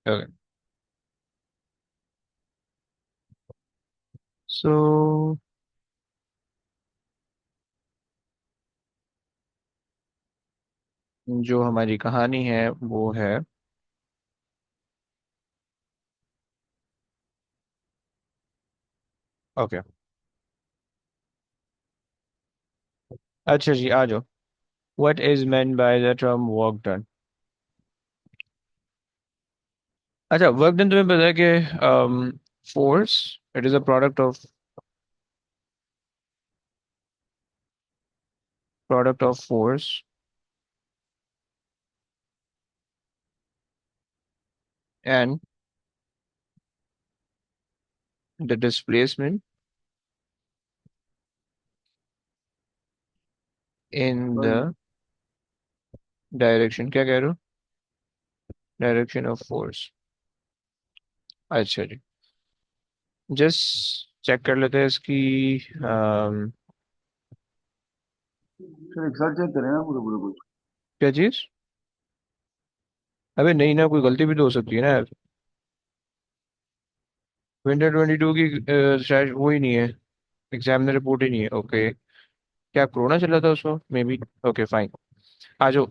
Okay. So जो हमारी कहानी है वो है। ओके। अच्छा जी, आ जाओ। What is meant by the term work done? अच्छा, वर्क डन तुम्हें पता है कि force, it is a product of force and the displacement in the direction, क्या कह रहे हो? Direction of force. अच्छा जी, जस्ट चेक कर लेते हैं इसकी। सर एक साथ चेक करें ना पूरे पूरे कुछ। क्या चीज? अबे नहीं ना, कोई गलती भी तो हो सकती है ना यार। विंटर 22 की शायद वो ही नहीं है। एग्जामिनर रिपोर्ट ही नहीं है। ओके। क्या कोरोना चल रहा था उसमें मे बी? Okay fine. आ जाओ।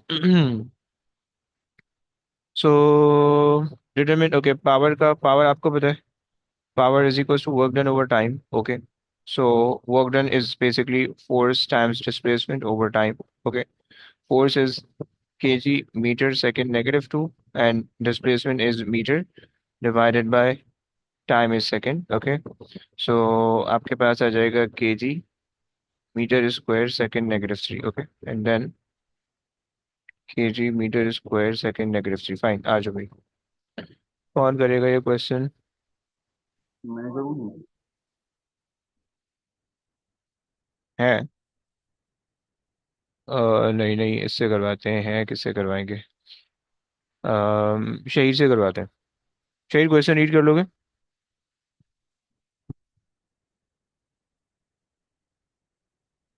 सो डिटरमिन, ओके, पावर का पावर आपको पता है। Power is equal to work done over time. Okay. So work done is basically force times displacement over time. Okay. Force is kg meter second negative 2, and displacement is meter divided by time is second. Okay. So आपके पास आ जाएगा kg meter square second negative 3. Okay. And then kg meter square second negative 3. Fine, आ जाओ भाई। कौन करेगा ये question? मैं करूँ? है? नहीं नहीं, इससे करवाते हैं। किससे करवाएंगे? शहीद से करवाते हैं। शहीद, क्वेश्चन रीड कर लोगे?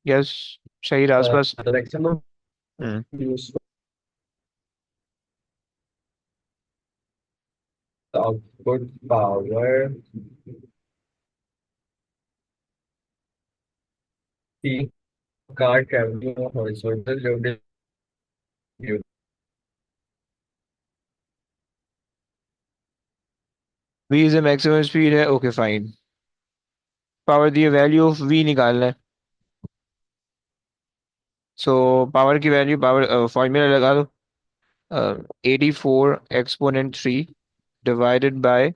यस। शहीद आसपास। The maximum hmm. useful output power the car traveling on horizontal road is v is a maximum speed है। Okay fine. Power the value of v निकालना है। सो पावर की वैल्यू, पावर फॉर्मूला लगा दो। 84 exponent 3 divided by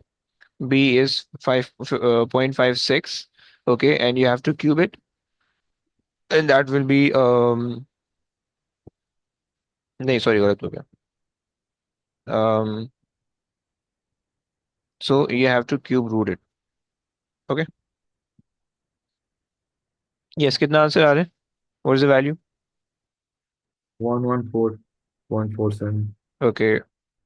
b is 5.56। Okay, and you have to cube it, and that will be नहीं sorry, गलत हो गया। So you have to cube root it. Okay. Yes, कितना answer आ रहा है? What is the value? 114.47। Okay,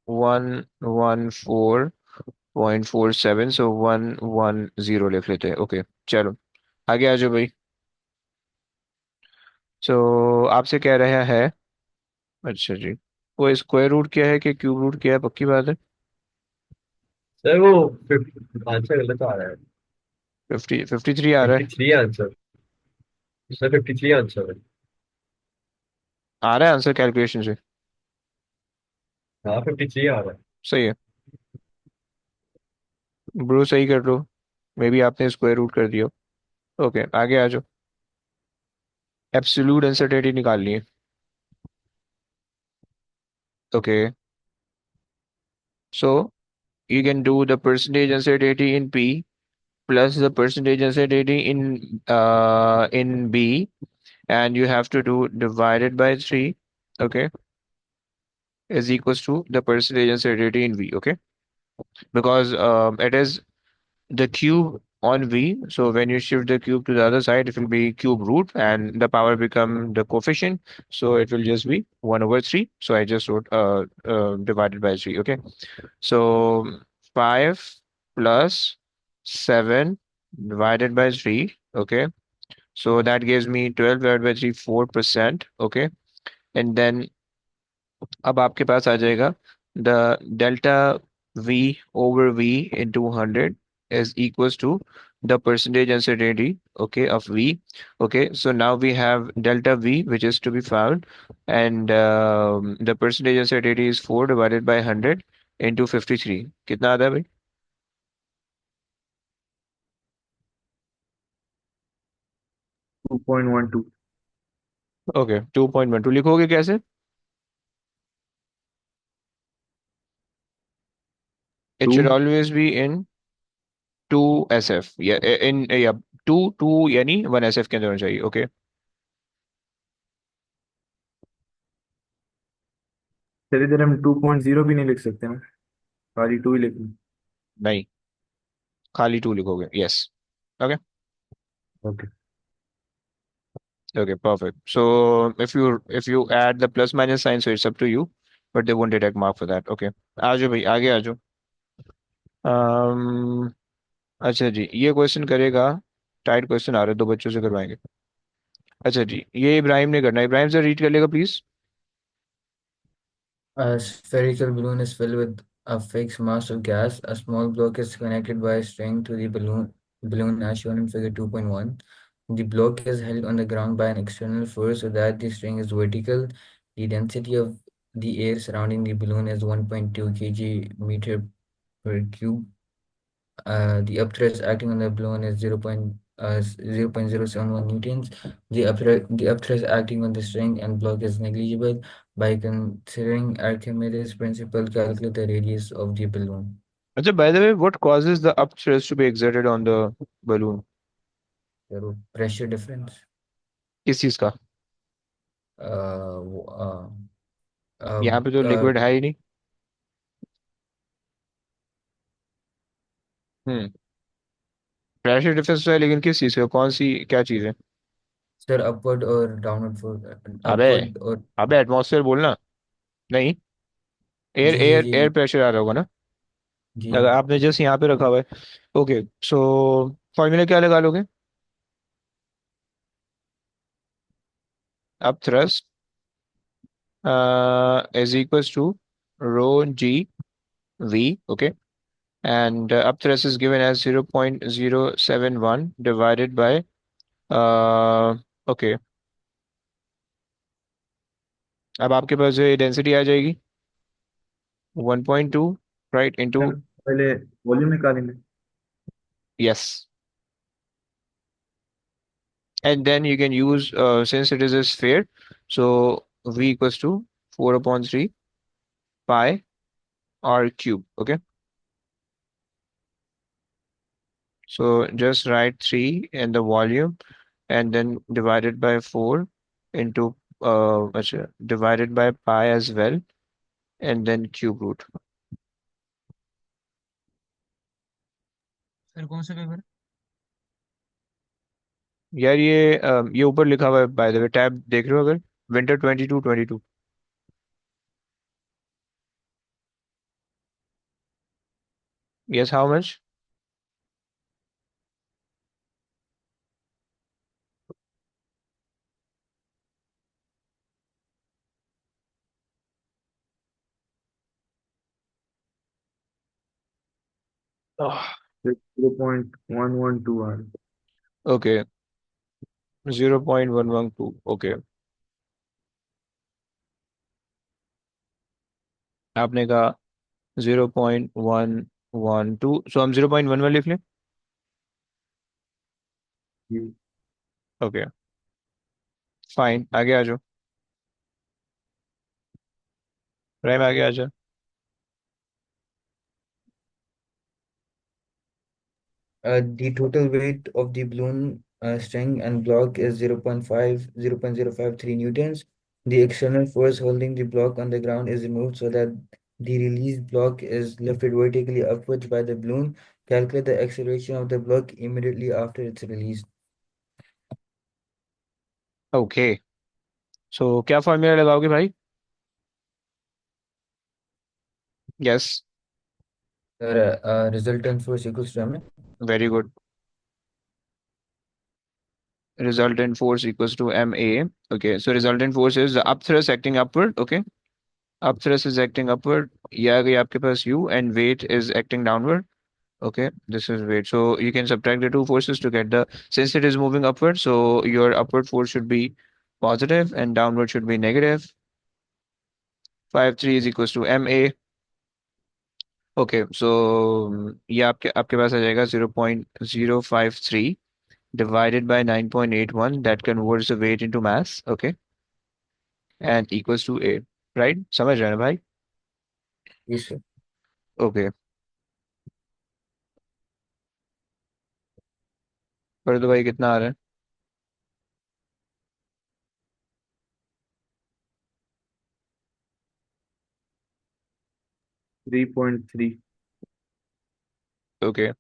114.47, सो 110 लिख लेते हैं। ओके, चलो आगे आ जाओ भाई। सो आपसे कह रहा है। अच्छा जी, वो स्क्वायर रूट क्या है कि क्यूब रूट क्या है, पक्की बात है? सर वो आंसर गलत आ रहा है। 53 आ रहा है। 53 आंसर। सर 53 आंसर है। आ रहा है आंसर कैलकुलेशन से? हाँ 53 आ रहा है। सही है। ब्रो सही कर लो। मे बी आपने स्क्वायर रूट कर दिया। ओके, आगे आ जाओ। एब्सोल्यूट अनसर्टेनिटी निकालनी है। Okay. So you can do the percentage uncertainty in P plus the percentage uncertainty in B, and you have to do divided by 3. Okay, is equals to the percentage uncertainty in V. Okay, because it is the cube on V. So when you shift the cube to the other side, it will be cube root and the power become the coefficient. So it will just be 1 over 3. So I just wrote divided by 3. Okay. So 5 plus 7 divided by 3. Okay. So that gives me 12 divided by 3, 4%. Okay. And then अब आपके पास आ जाएगा the delta V over V into 100 is equals to the percentage uncertainty, okay, of V. Okay, so now we have delta V, which is to be found, and the percentage uncertainty is 4 divided by 100 into 53. कितना आता है भाई? 2.12. Okay, 2.12 लिखोगे कैसे? It should 2. always be in 2 SF, या in या 2 यानी 1 SF के अंदर होना चाहिए, ओके? चलिए इधर हम 2.0 भी नहीं लिख सकते ना, खाली 2 ही लिखना। नहीं, खाली 2 लिखोगे, yes. Okay, okay. okay, perfect. So if you add the plus minus sign, so it's up to you, but they won't deduct mark for that. Okay, आ जाओ भाई, आगे आ जाओ। um, अच्छा जी, ये क्वेश्चन करेगा, टाइट क्वेश्चन आ रहे, दो बच्चों से करवाएंगे। अच्छा जी, ये इब्राहिम ने करना है। इब्राहिम से रीड कर लेगा please. A spherical balloon is filled with a fixed mass of gas. A small block is connected by a string to the balloon as shown in figure 2.1. The block is held on the ground by an external force so that the string is vertical. The density of the air surrounding the balloon is 1.2 kg meter per cube. The upthrust acting on the balloon is 0.071 newtons. The upthrust acting on the string and block is negligible. By considering Archimedes' principle, calculate the radius of the balloon. अच्छा, by the way, what causes the up thrust to be exerted on the balloon? The pressure difference. किस चीज का? Uh, w- uh, uh, यहाँ पे तो uh, liquid है ही नहीं। हम्म, pressure difference है, लेकिन किस चीज का, कौन सी, क्या चीज है? sir, upward or downward for अबे, upward or अबे एटमॉस्फेयर बोलना। नहीं, एयर जी जी एयर जी एयर प्रेशर आ रहा होगा ना, जी अगर आपने जस्ट यहाँ पे रखा हुआ है। ओके, सो फॉर्मूला क्या लगा लोगे? अब thrust is equals to rho g v, okay, and up thrust is given as 0.071 divided by okay, अब आपके पास जो डेंसिटी आ जाएगी 1.2, right, into, सर पहले वॉल्यूम निकालेंगे। yes, and then you can use since it is a sphere, so v equals to 4 upon 3 pi r cube, okay. So just write 3 in the volume and then divided by 4 into divided by pi as well, and then cube root. Sir कौन सा paper यार ये ऊपर लिखा हुआ है, bye the way, tab देख रहे हो अगर? Winter 22-22। Yes, how much? Zero point one one two are. Okay, 0.112, okay. आपने कहा 0.112, सो हम 0.11 लिख लें। जी। ओके, फाइन, आगे आ जाओ। प्राइम, आगे आ जाओ। The total weight of the balloon string and block is 0.053 newtons. The external force holding the block on the ground is removed so that the released block is lifted vertically upwards by the balloon. Calculate the acceleration of the block immediately after it's released. Okay, so क्या formula लगाओगे भाई? Yes, Resultant force equals to m. Very good. Resultant force equals to ma. Okay, so resultant force is the up thrust acting upward, okay, up thrust is acting upward. ये आ गई आपके पास u and weight is acting downward. Okay, this is weight. So you can subtract the two forces to get the, since it is moving upward, so your upward force should be positive and downward should be negative. 5 3 is equals to ma. Okay, so ये आपके आपके पास आ जाएगा 0.053 divided by 9.81, that converts the weight into mass. Okay, and equals to a, right? समझ रहे हैं ना भाई? Yes, sir. Okay, कर दो भाई, कितना आ रहा है? 3.3। Okay,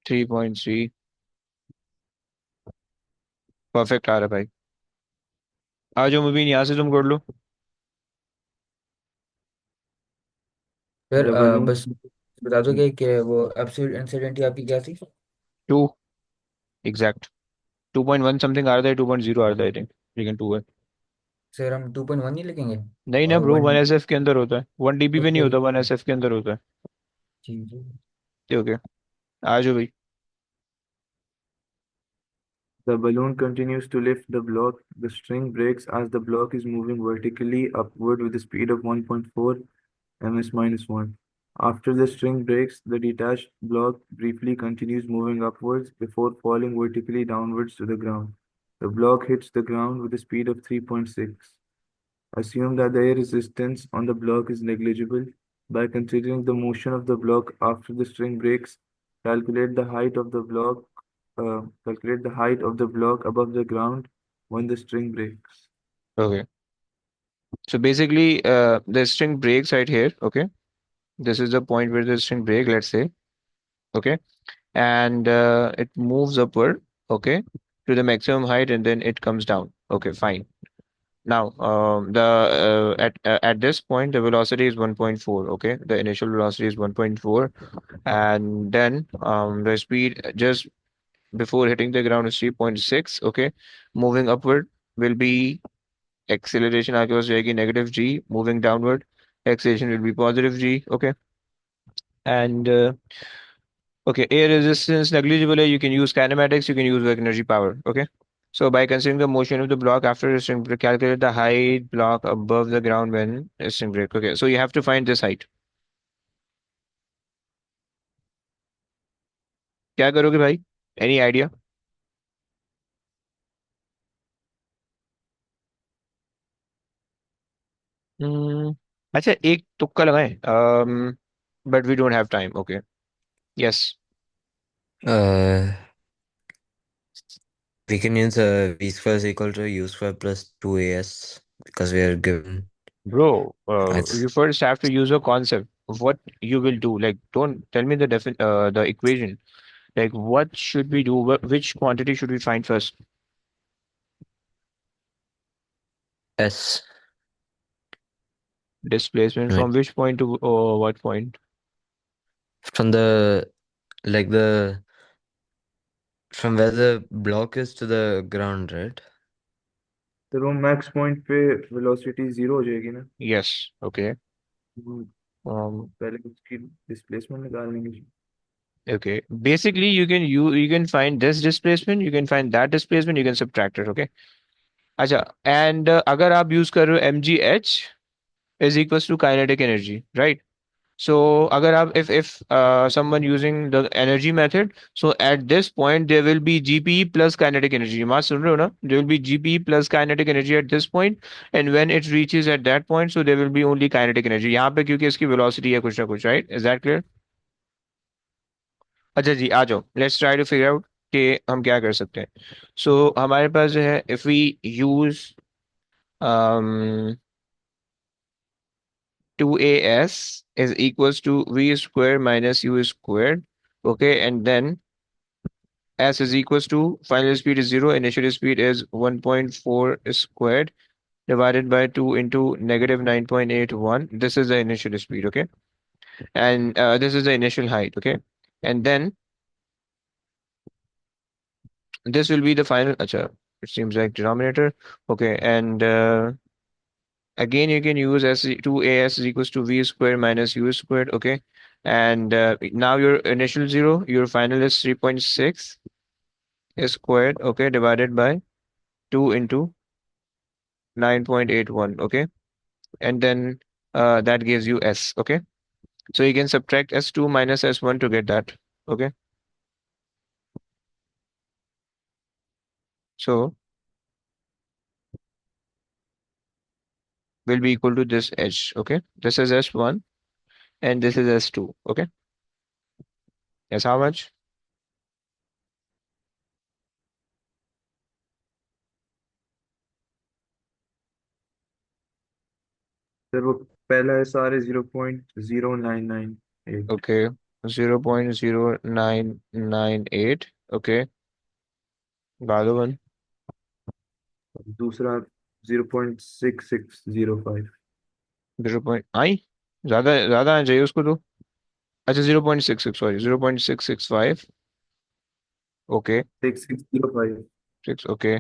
3.3 परफेक्ट आ रहा है भाई। आ जाओ मुबीन, यहाँ से तुम कर लो। फिर द बलून। बस बता दो कि वो एब्सोल्यूट अनसर्टेनिटी आपकी क्या थी? टू, एग्जैक्ट 2.1 समथिंग आ रहा था, 2.0 आ रहा था आई थिंक, लेकिन टू है। सर हम 2.1 नहीं लिखेंगे? नहीं ना ब्रो, वन। 1 SF के अंदर होता है, 1 DB पे नहीं ओके। होता, 1 SF के अंदर होता है। जी जी। ओके, आ जाओ भाई। The balloon continues to lift the block. The string breaks as the block is moving vertically upward with a speed of 1.4 ms minus 1. After the string breaks, the detached block briefly continues moving upwards before falling vertically downwards to the ground. The block hits the ground with a speed of 3.6. Assume that the air resistance on the block is negligible. By considering the motion of the block after the string breaks, calculate the height of the block. Calculate the height of the block above the ground when the string breaks. Okay, so basically the string breaks right here. Okay, this is the point where the string break, let's say. Okay, and it moves upward. Okay, to the maximum height and then it comes down. Okay, fine. Now, the at this point, the velocity is 1.4. Okay, the initial velocity is 1.4, and then the speed just before hitting the ground is 3.6. Okay, moving upward will be acceleration आपके पास जाएगी -g, moving downward acceleration will be +g. Okay, and okay, air resistance negligible है, you can use kinematics, you can use work energy power. Okay. So by considering the motion of the block after a string break, calculate the height block above the ground when a string break. Okay, so you have to find this height. क्या करोगे भाई? Any idea? Hmm. अच्छा, एक तुक्का लगाएं. But we don't have time. Okay. Yes. Uh, we can use v square is equal to u square plus 2as because we are given Bro, it's you first have to use a concept of what you will do. Like, don't tell me the equation. Like, what should we do? Which quantity should we find first? s. Displacement Right. from which point to what point? From the like the from where the block is to the ground, right? तो वो max point पे velocity zero हो जाएगी ना। Yes. Okay. हम्म, Um. पहले उसकी displacement निकालने की। Okay. Basically, you can find this displacement. You can find that displacement. You can subtract it. Okay. अच्छा. And अगर आप use कर रहे हो mgh is equals to kinetic energy, right? So agar aap, if someone using the energy method, so at this point there will be GP plus kinetic energy. Maas sun rahe ho na? There will be GP plus kinetic energy at this point, and when it reaches at that point, so there will be only kinetic energy. यहाँ पे क्योंकि इसकी velocity है कुछ ना कुछ, right? Is that clear? अच्छा जी, आ जाओ. Let's try to figure out कि हम क्या कर सकते हैं. So हमारे पास जो है, if we use um 2as is equals to v square minus u squared. Okay, and then s is equals to final speed is 0, initial speed is 1.4 squared divided by 2 into -9.81. This is the initial speed. Okay, and this is the initial height. Okay, and then this will be the final. Acha, it seems like denominator. Okay, and Again, you can use as 2as is equals to v squared minus u squared. Okay. And now your initial 0, your final is 3.6 squared. Okay. Divided by 2 into 9.81. Okay. And then that gives you s. Okay. So you can subtract s2 minus s1 to get that. Okay. So will be equal to this h. Okay. This is s1 and this is s2. Okay. Yes, how much? Sir वो पहला SR है 0.0998, Okay. 0.0998. Okay. The one. दूसरा 0.6605. 0 point आई ज्यादा ज्यादा आना चाहिए उसको तो. अच्छा 0.66, sorry 0.665. Okay. 6605. 6. Okay.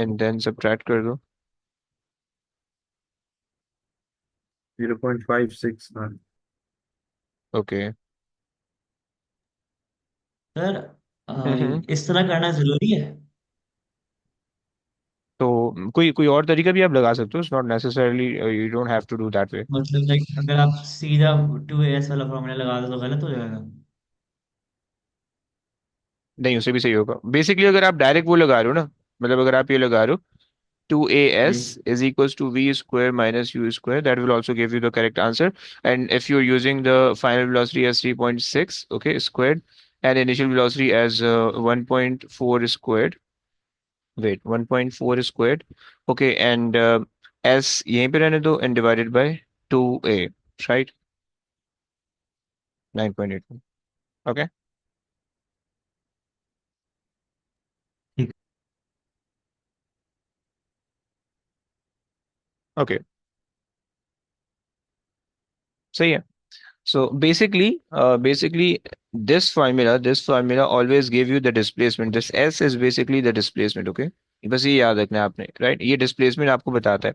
And then subtract कर दो. 0.569. ओके. Sir hmm. इस तरह करना जरूरी है? तो कोई कोई और तरीका भी आप लगा सकते हो. It's not necessarily you don't have to do that way. मतलब लाइक अगर आप सीधा 2as वाला फॉर्मूला लगा दो तो गलत हो जाएगा? नहीं, उसे भी सही होगा. बेसिकली अगर आप डायरेक्ट वो लगा रहे हो ना, मतलब अगर आप ये लगा रहे हो 2as ji. is equals to v square minus u square, that will also give you the correct answer. And if you're using the final velocity as 3.6, okay, squared, and initial velocity as 1.4 squared. Wait, 1.4 squared. Okay, and s यहीं पे रहने दो and divided by 2a, right? 9.8. Okay. ठीक। Okay. सही है. So basically, this formula always give you the displacement. This S is basically the displacement. Okay. बस ये याद रखना है आपने, राइट. ये डिस्प्लेसमेंट आपको बताता है.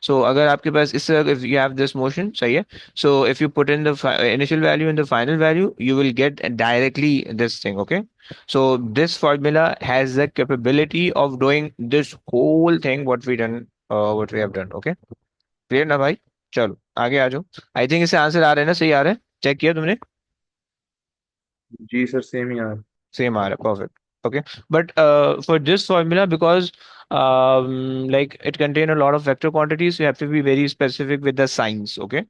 सो अगर आपके पास इस तरह, if you have this motion, सही है. So if you put in the initial value and the final value, you will get directly this thing. Okay. So this formula has the capability of doing this whole thing what we have done. Okay. Clear ना भाई. चलो आगे आ जाओ. I think इससे answer आ रहे हैं ना, सही आ रहे हैं. चेक किया तुमने? जी सर सेम ही यार. Same are perfect. Okay, but for this formula, because like it contain a lot of vector quantities, you have to be very specific with the signs. Okay,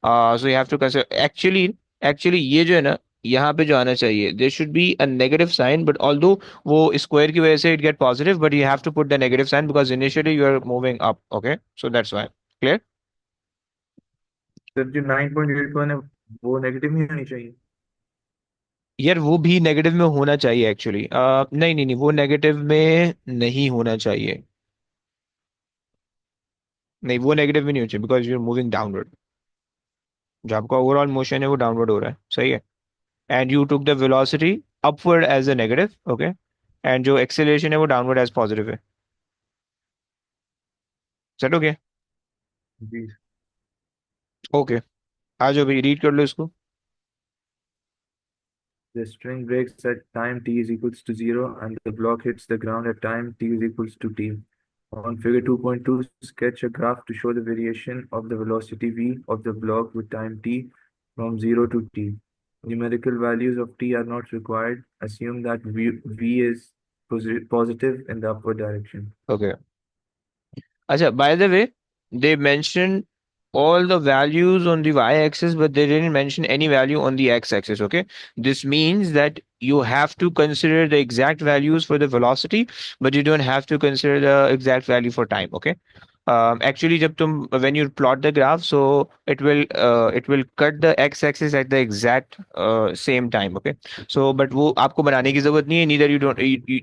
so you have to consider actually ये जो है ना, यहाँ पे जो आना चाहिए, there should be a negative sign, but although वो square की वजह से it get positive, but you have to put the negative sign because initially you are moving up. Okay, so that's why. Clear? Sir जो 9.81 है वो negative नहीं होनी चाहिए. यार वो भी नेगेटिव में होना चाहिए एक्चुअली. नहीं नहीं नहीं, वो नेगेटिव में नहीं होना चाहिए. नहीं, वो नेगेटिव भी नहीं होना चाहिए because you are moving downward. जो आपका ओवरऑल मोशन है वो डाउनवर्ड हो रहा है, सही है. And you took the velocity upward as a negative. Okay. And जो एक्सेलरेशन है वो डाउनवर्ड एज पॉजिटिव है. सेट हो गया? जी. ओके. आ जाओ भाई, रीड कर लो इसको. The string breaks at time t is equals to 0 and the block hits the ground at time t is equals to t. On figure 2.2, sketch a graph to show the variation of the velocity v of the block with time t from 0 to t. Numerical values of t are not required. Assume that v is positive in the upward direction. Okay. अच्छा, by the way, they mentioned all the values on the y-axis, but they didn't mention any value on the x-axis. Okay, this means that you have to consider the exact values for the velocity, but you don't have to consider the exact value for time. Okay. Actually, जब तुम when you plot the graph, so it will cut the x-axis at the exact same time. Okay. So but वो आपको बनाने की जरूरत नहीं है.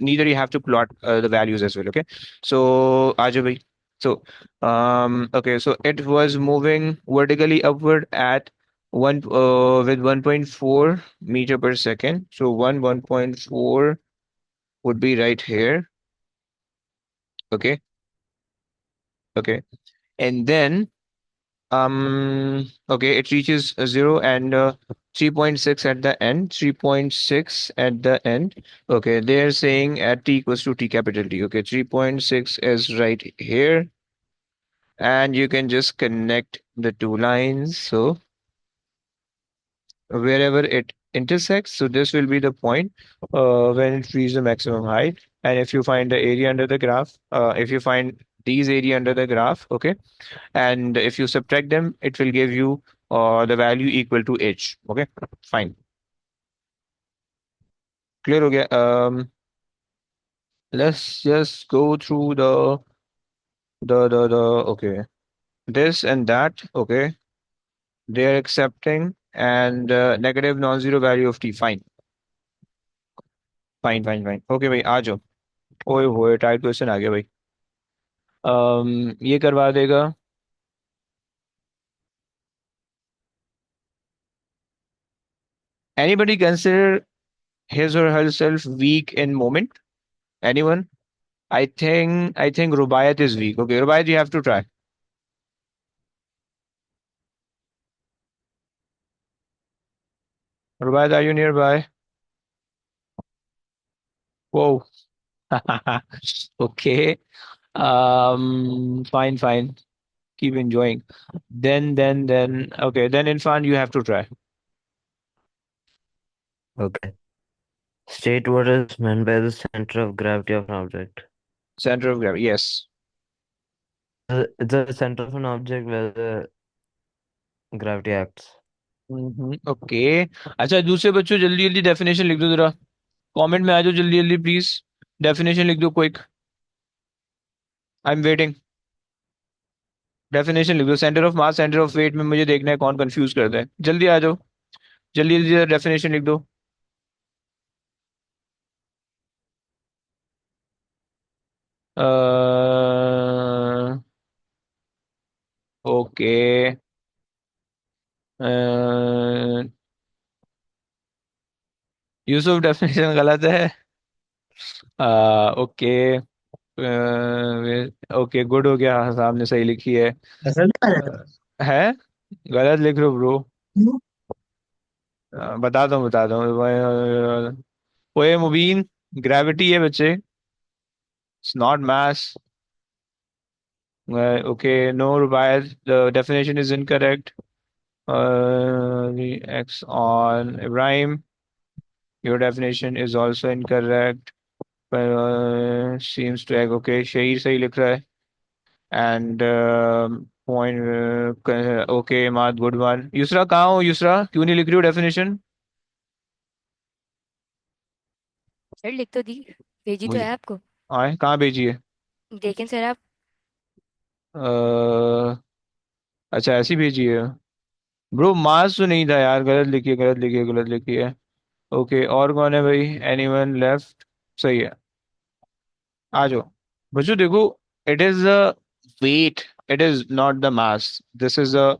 Neither you have to plot the values as well. Okay. So आ जाओ भाई. So okay, so it was moving vertically upward at one with 1.4 meter per second. So 1.4 would be right here. Okay, Okay, and then okay, it reaches 0 and 3.6 at the end. 3.6 at the end. Okay, they're saying at t equals to t capital T. Okay, 3.6 is right here, and you can just connect the two lines. So wherever it intersects, so this will be the point when it reaches the maximum height. And if you find the area under the graph, if you find these area under the graph, okay, and if you subtract them, it will give you the value equal to h. Okay, fine. Clear हो गया? Let's just go through the okay, this and that. Okay, they're accepting and negative non-zero value of t. Fine, fine, fine, fine. Okay भाई आ जाओ. ओए होए type question आ गया भाई. ये करवा देगा. Anybody consider his or herself weak in moment? Anyone? I think Rubaiyat is weak. Okay, Rubaiyat, you have to try. Rubaiyat, are you nearby? Whoa. Okay. Fine, fine. Keep enjoying. Then. Okay, then Irfan, you have to try. Okay. State what is meant by the center of gravity of an object. Center of gravity. Yes. It's the center of an object where the gravity acts. Okay. अच्छा दूसरे बच्चों जल्दी जल्दी definition लिख दो जरा. Comment में आ जाओ जल्दी जल्दी प्लीज. डेफिनेशन लिख दो quick. I am waiting. Definition लिख दो. Centre of mass centre of weight में मुझे देखना है कौन कंफ्यूज करता है. जल्दी आ जाओ. जल्दी जल्दी डेफिनेशन लिख दो. ओके. यूसुफ डेफिनेशन गलत है. ओके. ओके गुड हो गया. हाँ, साहब ने सही लिखी है. असल में आ जाता है. गलत लिख रहे हो ब्रो. है। बता दो. ओए मुबीन. ग्रेविटी है बच्चे. It's not mass. Okay, no, Rubaiyat, the definition is incorrect. The X on Ibrahim, your definition is also incorrect. Seems to okay, Shahir सही लिख रहा है. And point okay, Maad, good one. Yusra कहाँ हो Yusra? क्यों नहीं लिख रही हो definition? सर लिख तो दी, भेजी तो मुझे है आपको. आए कहाँ भेजी है? देखें सर आप. अ, अच्छा ऐसी भेजी है. ब्रो मास तो नहीं था यार. गलत लिखी है, गलत लिखी है, गलत लिखी है. ओके और कौन है भाई? Anyone left? सही है. आ जाओ बच्चों. देखो it is the weight, it is not the mass. This is the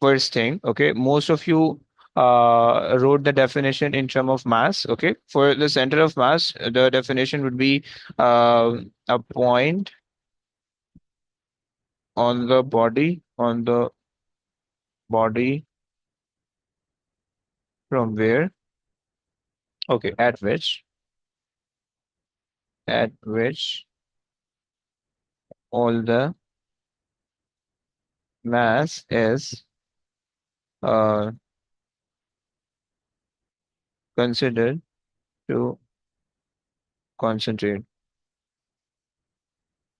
first thing. Okay, most of you wrote the definition in term of mass. Okay, for the center of mass the definition would be a point on the body from where, okay, at which all the mass is uh, considered to concentrate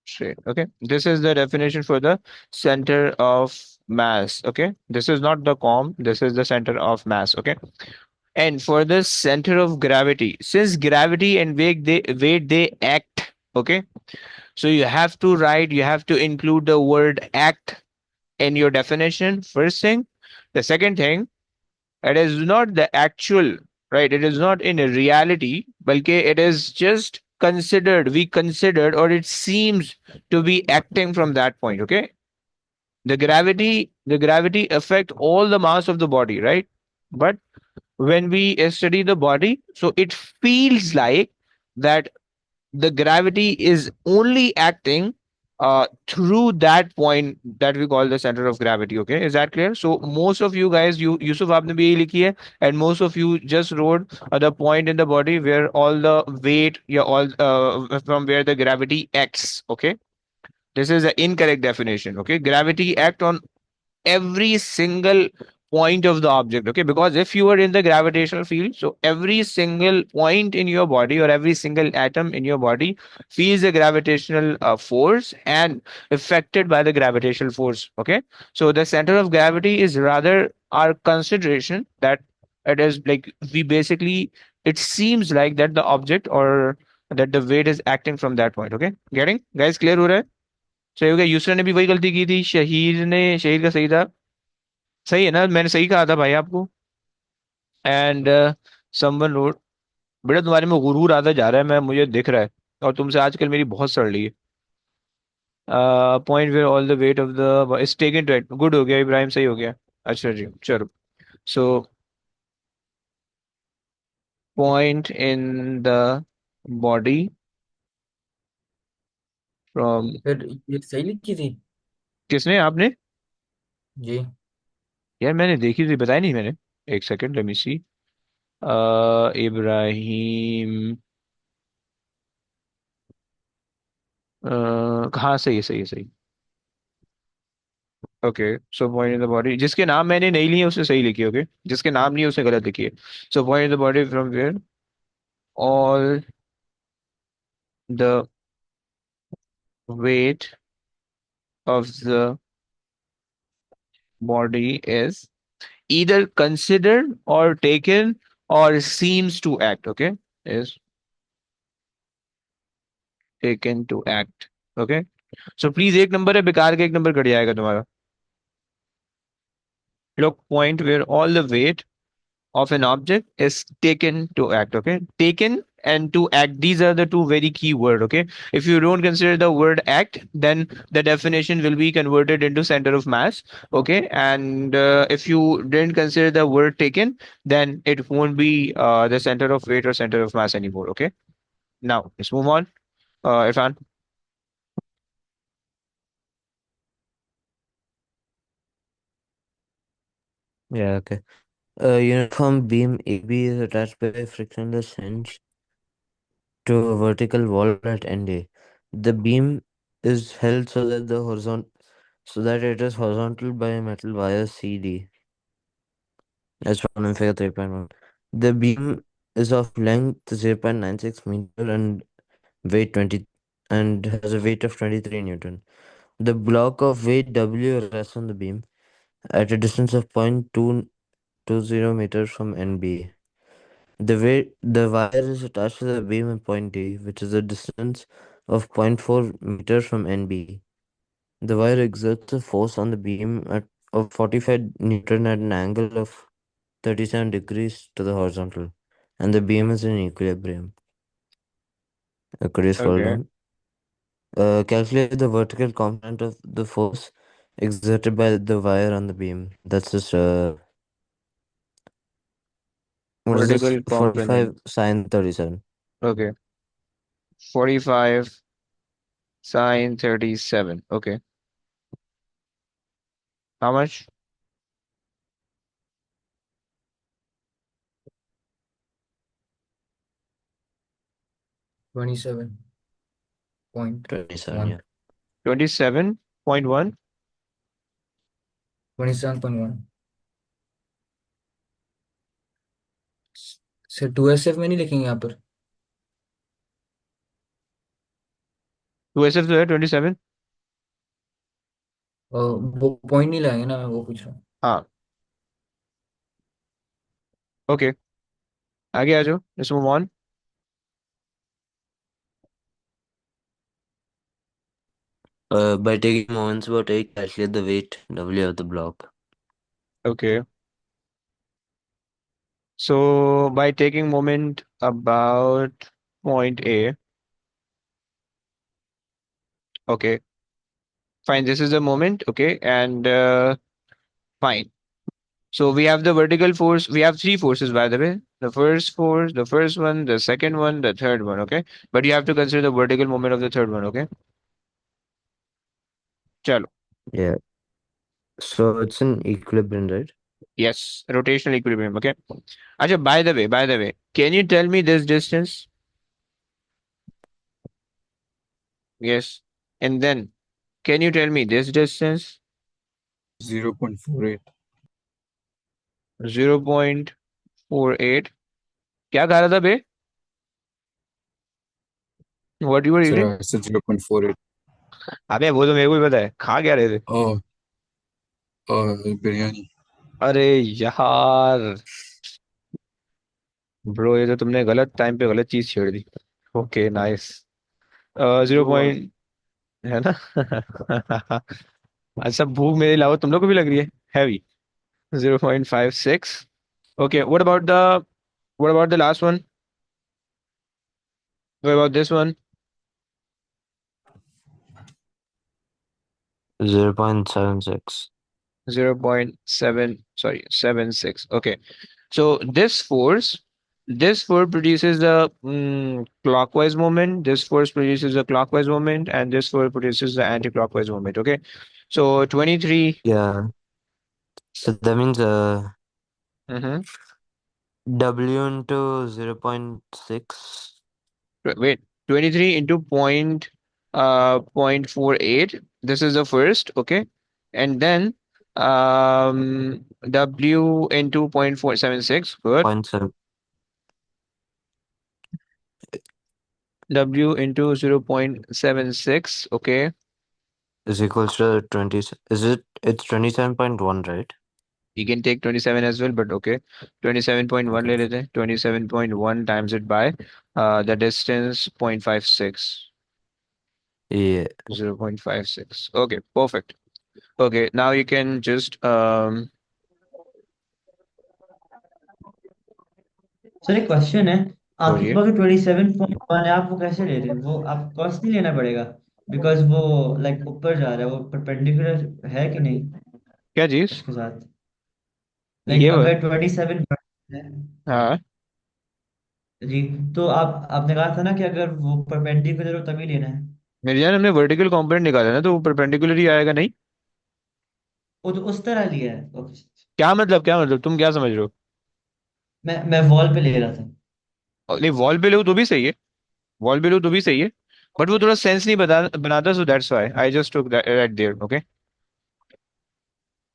straight. Okay, this is the definition for the center of mass. Okay, this is not the this is the center of mass. Okay, and for the center of gravity, since gravity and weight they act. Okay, so you have to include the word act in your definition. First thing. The second thing, it is not the actual, right? It is not in a reality, but it is just considered. We considered, or it seems to be acting from that point. Okay, the gravity affect all the mass of the body, right? But when we study the body, so it feels like that the gravity is only acting through that point that we call the center of gravity. Okay, is that clear? So most of you guys, you Yusuf आपने भी यही लिखी है, and most of you just wrote the point in the body where all the weight, yeah, all from where the gravity acts. Okay, this is the incorrect definition. Okay, gravity act on every single point of the object. Okay, because if you are in the gravitational field, so every single point in your body or every single atom in your body feels the gravitational force and affected by the gravitational force. Okay, so the center of gravity is rather our consideration that it is like we basically, it seems like that the object or that the weight is acting from that point. Okay, getting guys, clear हो रहा है? सही हो गया? यूसरा ने भी वही गलती की थी, शहीद का सही था। सही है ना? मैंने सही कहा था भाई आपको। एंड समवन रोड, बेटा तुम्हारे में गुरूर आता जा रहा है, मैं मुझे दिख रहा है, और तुमसे आजकल मेरी बहुत सड़ रही है। Point where all the weight of the is taken to, good हो गया इब्राहिम, सही हो गया। अच्छा जी, चलो। So point in the body from, फिर ये सही लिखी थी किसने? आपने? जी। यार मैंने देखी थी, बताया नहीं मैंने। एक सेकंड, लेट मी सी। इब्राहिम, हाँ सही है, सही है, सही। Okay, so point in the body, जिसके नाम मैंने नहीं लिए उसने सही लिखी। ओके, जिसके नाम नहीं है उसने गलत लिखी है। So point in the body from where all the weight of the body is either considered or taken or seems to act. Okay, is taken to act. Okay, so please, एक number है बेकार का, एक number cut जाएगा तुम्हारा। Look, point where all the weight of an object is taken to act. Okay, taken and to act, these are the two very key word. Okay, if you don't consider the word act, then the definition will be converted into center of mass. Okay, and if you didn't consider the word taken, then it won't be the center of weight or center of mass anymore. Okay, now let's move on. Irfan. Yeah, okay. A uniform beam AB is attached by a frictionless hinge to a vertical wall at end A. The beam is held so that it is horizontal by a metal wire CD, as shown in figure 3.1. The beam is of length 0.96 meter and weight 20 and has a weight of 23 Newton. The block of weight W rests on the beam at a distance of 0.220 meters from NB. The wire is attached to the beam at point D, which is a distance of zero point 0.4 meters from NB. The wire exerts a force on the beam of 45 Newton at an angle of 37 degrees to the horizontal, and the beam is in equilibrium. Could you scroll Okay. down? Calculate the vertical component of the force exerted by the wire on the beam. That's just what is this? Vertical component. 45 sine 37. Okay, 45 sine 37. Okay, how much? 27.1. 27, yeah. 27.1. 27.1 sir 2SF में नहीं लिखेंगे यहाँ पर। 2SF जो है 27। वो point नहीं लाएंगे ना, मैं वो पूछ रहा हूँ। हाँ, ओके, आगे आ जाओ, let's move on. By taking moments about 8, calculate the weight W of the block. Okay, so by taking moment about point A, okay, fine, this is the moment. Okay, and fine. So we have the vertical force. We have three forces, by the way. The first force, the first one, the second one, the third one. Okay, but you have to consider the vertical moment of the third one. Okay. चलो. Yeah. So it's in equilibrium, right? Yes, rotational equilibrium. Okay. Acha, by the way, can you tell me this distance? Yes. And then, can you tell me this distance? 0.48. 0.48. क्या कह रहा था बे? What you were Sir, eating? I said 0.48. अबे वो तो मेरे को भी पता है. खा क्या रहे थे? Oh, biryani. अरे यार, ब्रो ये तो तुमने गलत टाइम पे गलत चीज छेड़ दी. Okay, nice. Zero Bro, point है ना? अच्छा, भूख मेरे अलावा तुम लोग को भी लग रही है. Heavy. 0.56. Okay, what about the last one? What about this one? 0.76. 0.76. Okay. So this force produces a clockwise moment, this force produces a clockwise moment, and this force produces the anti-clockwise moment. Okay. So 23. Yeah. So that means Mm-hmm. W into 0.6. Wait, 23 into point 48. This is the first, okay? And then W into 0.476. Good. 0.7 W into 0.76. Okay. is equals to 20. Is it? It's 27.1, right? You can take 27 as well, but okay. 27.1 Okay. ले लेते हैं. 27.1 times it by the distance 0.56. Yeah. 0.56. Okay, perfect. Okay, now you can just sir एक question है, आपके बोलिए. पास 27.1 है, आप वो कैसे ले रहे हैं? वो आप कॉस्ट नहीं लेना पड़ेगा? बिकॉज वो लाइक ऊपर जा रहा है, वो परपेंडिकुलर है कि नहीं क्या चीज? उसके साथ? लाइक ये वो. अगर 27 है हाँ. जी, तो आपने कहा था ना कि अगर वो परपेंडिकुलर हो तभी लेना है। मेरे जान हमने वर्टिकल कंपोनेंट निकाला ना, तो वो परपेंडिकुलर ही आएगा नहीं? वो तो उस तरह लिया है, ओके। क्या मतलब तुम क्या समझ रहे हो? मैं वॉल पे ले रहा था। नहीं, वॉल पे लो तो भी सही है. वॉल पे लो तो भी सही है. बट वो थोड़ा सेंस नहीं बनाता, so that's why I just took that right there. Okay.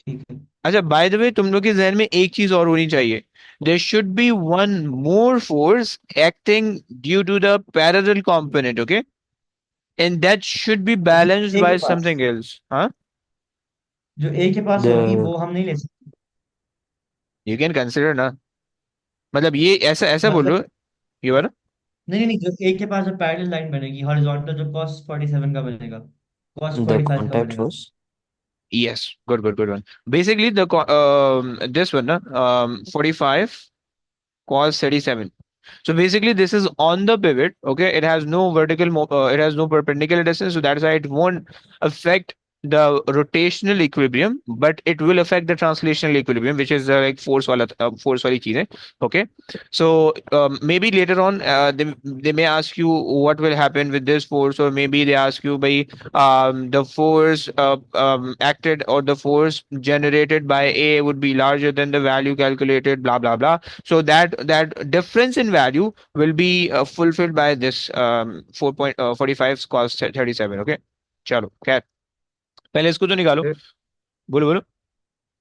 ठीक है। अच्छा, बाय द वे, तुम लोग के जहन में एक चीज और होनी चाहिए. There should be one more force acting due to the parallel component. Okay. And that should be जो बैलेंस्ड ए के बाय पास समथिंग एल्स. हाँ. जो ए के पास होगी The वो हम नहीं ले सकते। यू कैन कंसिडर ना. मतलब ये ऐसा ऐसा बोल मतलब रहे हो. ये वाला. नहीं नहीं, जो ए के पास जो पैरेलल लाइन बनेगी हॉरिजॉन्टल, जो cos 47 का बनेगा, cos the 45 का contact बनेगा। force. Yes, good one. Basically, this one, na, 45 cos 37. So basically, this is on the pivot. Okay, it has no it has no perpendicular distance, so that's why it won't affect the rotational equilibrium, but it will affect the translational equilibrium, which is like force wali cheez hai. Okay, so maybe later on, they may ask you what will happen with this force, or maybe they ask you by the force acted or the force generated by A would be larger than the value calculated, blah blah blah. So that difference in value will be fulfilled by this 4.45 cos 37. Okay. चलो खैर, पहले इसको तो निकालो. फिर बोलो बोलो.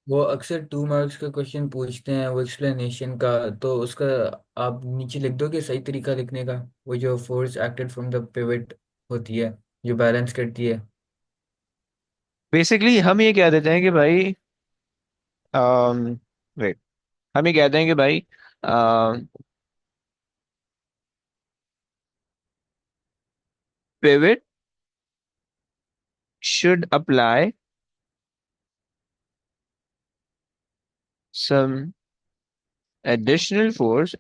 वो अक्सर 2 मार्क्स का क्वेश्चन पूछते हैं वो एक्सप्लेनेशन का, तो उसका आप नीचे लिख दोगे सही तरीका लिखने का? वो जो force acted from the pivot होती है, जो बैलेंस करती है। बेसिकली हम ये कह देते हैं कि भाई वेट, हम ये कहते हैं कि भाई pivot should apply some additional force,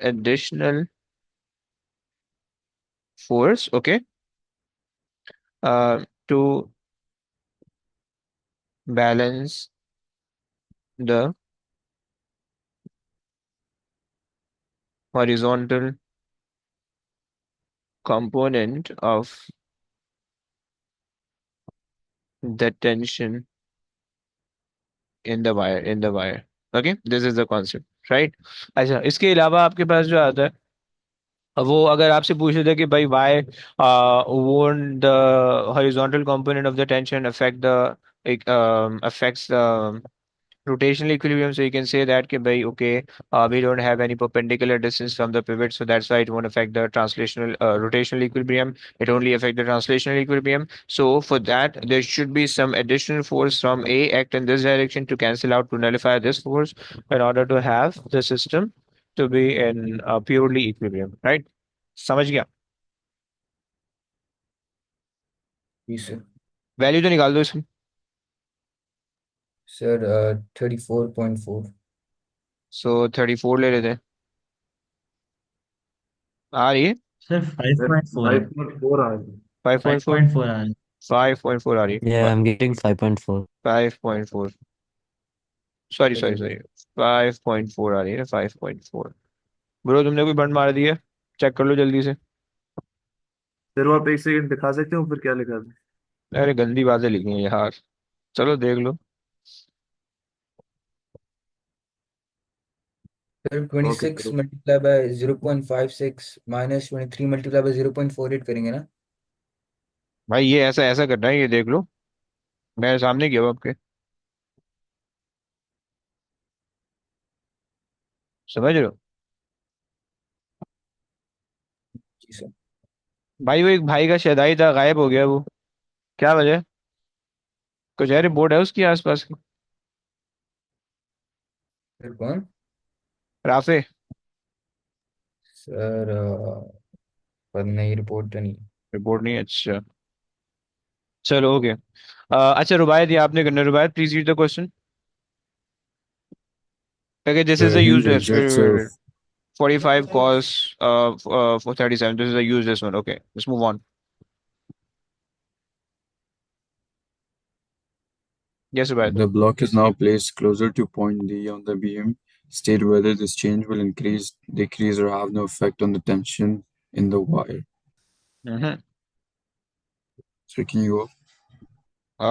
okay, to balance the horizontal component of the tension in the wire. Okay, this is the concept, right? अच्छा, इसके अलावा आपके पास जो आता है, अब वो अगर आपसे पूछ लेते कि भाई why won't the horizontal component of the tension affects the rotational equilibrium, so you can say that कि भाई okay, we don't have any perpendicular distance from the pivot, so that's why it won't affect the translational rotational equilibrium. It only affect the translational equilibrium. So for that there should be some additional force from A act in this direction to cancel out, to nullify this force, in order to have the system to be in purely equilibrium, right? समझ गया? जी sir. Value तो निकाल दो इसकी. Sir 34.4. सो 34 ले लेते हैं. आ रही है सिर्फ Sir, 5.4 है. 5.4 आ रही है. 5.4. 5.4 आ रहा है. 5.4 आ रही Yeah, है. I'm getting 5.4. 5.4. Sorry sir sorry sorry, 5.4 आ रही है ना, 5.4. ब्रो तुमने कोई बंद मार दिया, चेक कर लो जल्दी से. सर वो आप एक सेकंड दिखा सकते हो ऊपर क्या लिखा था? अरे गंदी बातें लिखी हैं यार, चलो देख लो. Sir okay 26 sir. Multiply by 0.56 minus 23 multiply by 0.48 करेंगे ना. भाई ये ऐसा ऐसा करना है, ये देख लो, मेरे सामने किया हुआ आपके, समझ रहे हो? जी सर. भाई वो एक भाई का शदाई था, गायब हो गया वो, क्या वजह? कुछ है रिपोर्ट है उसकी आसपास की? सर कौन? राफे. सर पर नहीं, रिपोर्ट तो नहीं. रिपोर्ट नहीं है, अच्छा. चलो ओके. अच्छा रुबायत, ये आपने करना है. Rubayat please read the question. Okay, this is a Here's the useless. Wait, results wait, wait, of wait. 45 cos for 37. This is a useless one. Okay, let's move on. Yes, Rubaiyat. the block is now placed closer to point D on the beam. State whether this change will increase, decrease, or have no effect on the tension in the wire. Mm-hmm. So can you go?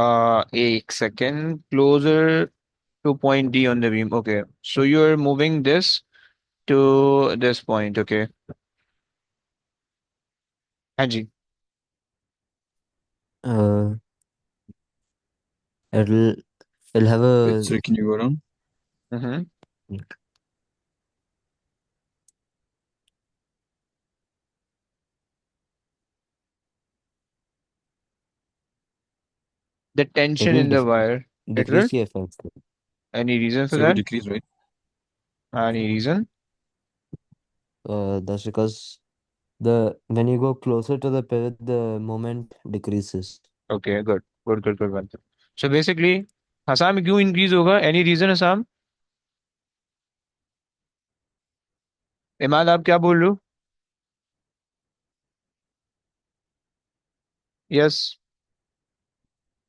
A second. Closer to point D on the beam. Okay, so you're moving this to this point. Okay. हाँ जी. Uh, it'll it'll have Wait, a sir, can you go down? Mm-hmm. The it tension will in the wire. It will. decrease the effects. Any reason for So it will that? decrease, right? Any reason? That's because the when you go closer to the pivot, the moment decreases. Okay, good. Good, good, good one. So basically, Hassan क्यों increase होगा? Any reason, Hassan? Imad आप क्या बोल रहे हो? Yes.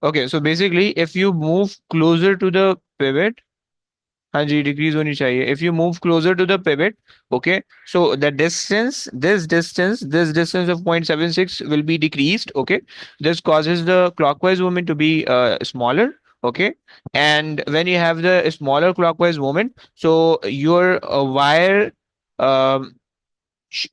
Okay, so basically, if you move closer to the pivot, हाँ जी decrease होनी चाहिए. If you move closer to the pivot, okay, so the distance, this distance of 0.76 will be decreased. Okay, this causes the clockwise movement to be smaller. Okay, and when you have the smaller clockwise movement, so your wire um,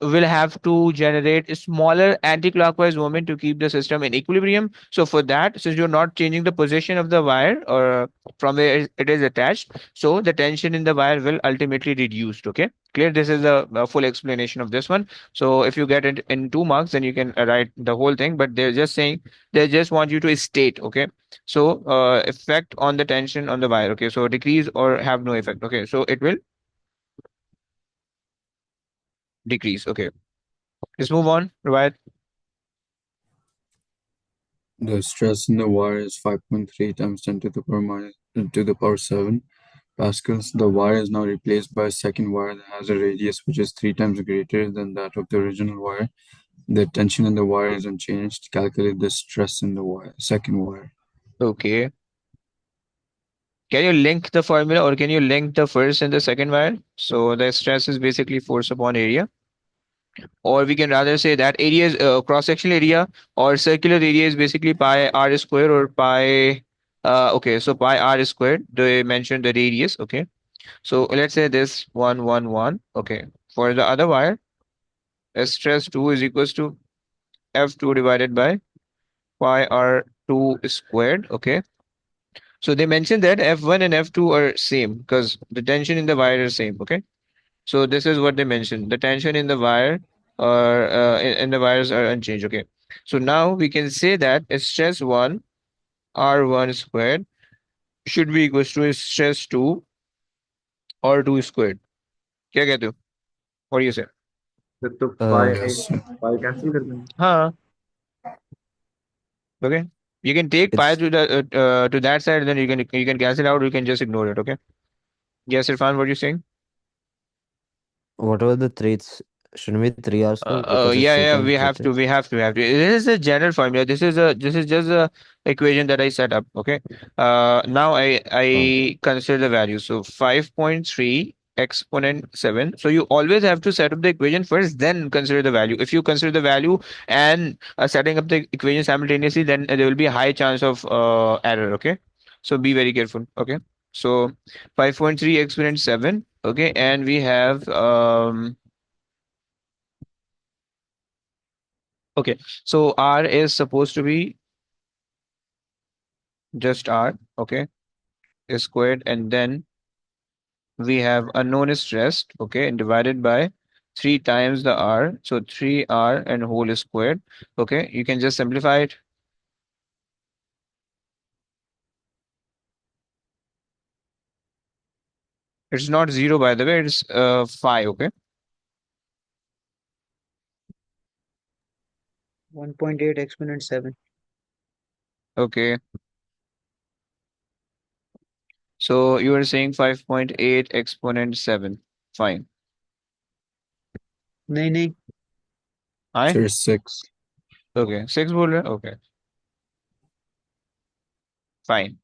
will have to generate a smaller anti-clockwise moment to keep the system in equilibrium. So for that, since you're not changing the position of the wire or from where it is attached, so the tension in the wire will ultimately reduced. Okay, clear? This is a full explanation of this one. So if you get it in 2 marks, then you can write the whole thing. But they're just saying, they just want you to state. Okay, so effect on the tension on the wire. Okay, so decrease or have no effect. Okay, so it will decrease. Okay, let's move on. Right. The stress in the wire is 5.3 times 10 to the power minus to the power 7 pascals. The wire is now replaced by a second wire that has a radius which is 3 times greater than that of the original wire. The tension in the wire is unchanged. Calculate the stress in the wire, second wire. Okay. Can you link the formula, or can you link the first and the second wire? So the stress is basically force upon area. Or we can rather say that area is cross-sectional area or circular area is basically pi r square or pi. Okay, so pi r squared. They mentioned the radius. Okay, so let's say this 1 1 1. Okay, for the other wire, stress 2 is equals to F2 divided by pi r2 squared. Okay, so they mentioned that F1 and F2 are same because the tension in the wire is same. Okay, so this is what they mentioned. The tension in the wire or in the wires are unchanged. Okay. So now we can say that stress 1 R1 squared should be equals to stress 2 R2 squared. क्या कहते हो? What do you say? फिर तो Uh, Yes, sir. Pi cancel कर देंगे. हाँ. Okay. You can take pi it's to that side, then you can cancel out. You can just ignore it. Okay. Yes, Irfan, what are you saying? whatever the traits shouldn't be 3R squared because it's Yeah, three yeah, times greater. we have to. This is a general formula. This is just a equation that I set up. Okay. Now I Okay. I consider the value. So 5.3 exponent 7. So you always have to set up the equation first, then consider the value. If you consider the value and setting up the equation simultaneously, then there will be a high chance of error. Okay. So be very careful. Okay. So 5.3 exponent 7. Okay, and we have okay, so R is supposed to be just R, okay, is squared, and then we have unknown is stressed, okay, and divided by 3 times the R, so 3R and whole is squared, okay, you can just simplify it. It's not 0 by the way, it's 5, okay, 1.8 exponent 7. okay, so you are saying 5.8 exponent 7, fine, नहीं नहीं I, Sir, 6. okay, 6 बोल रहे हैं, okay, fine,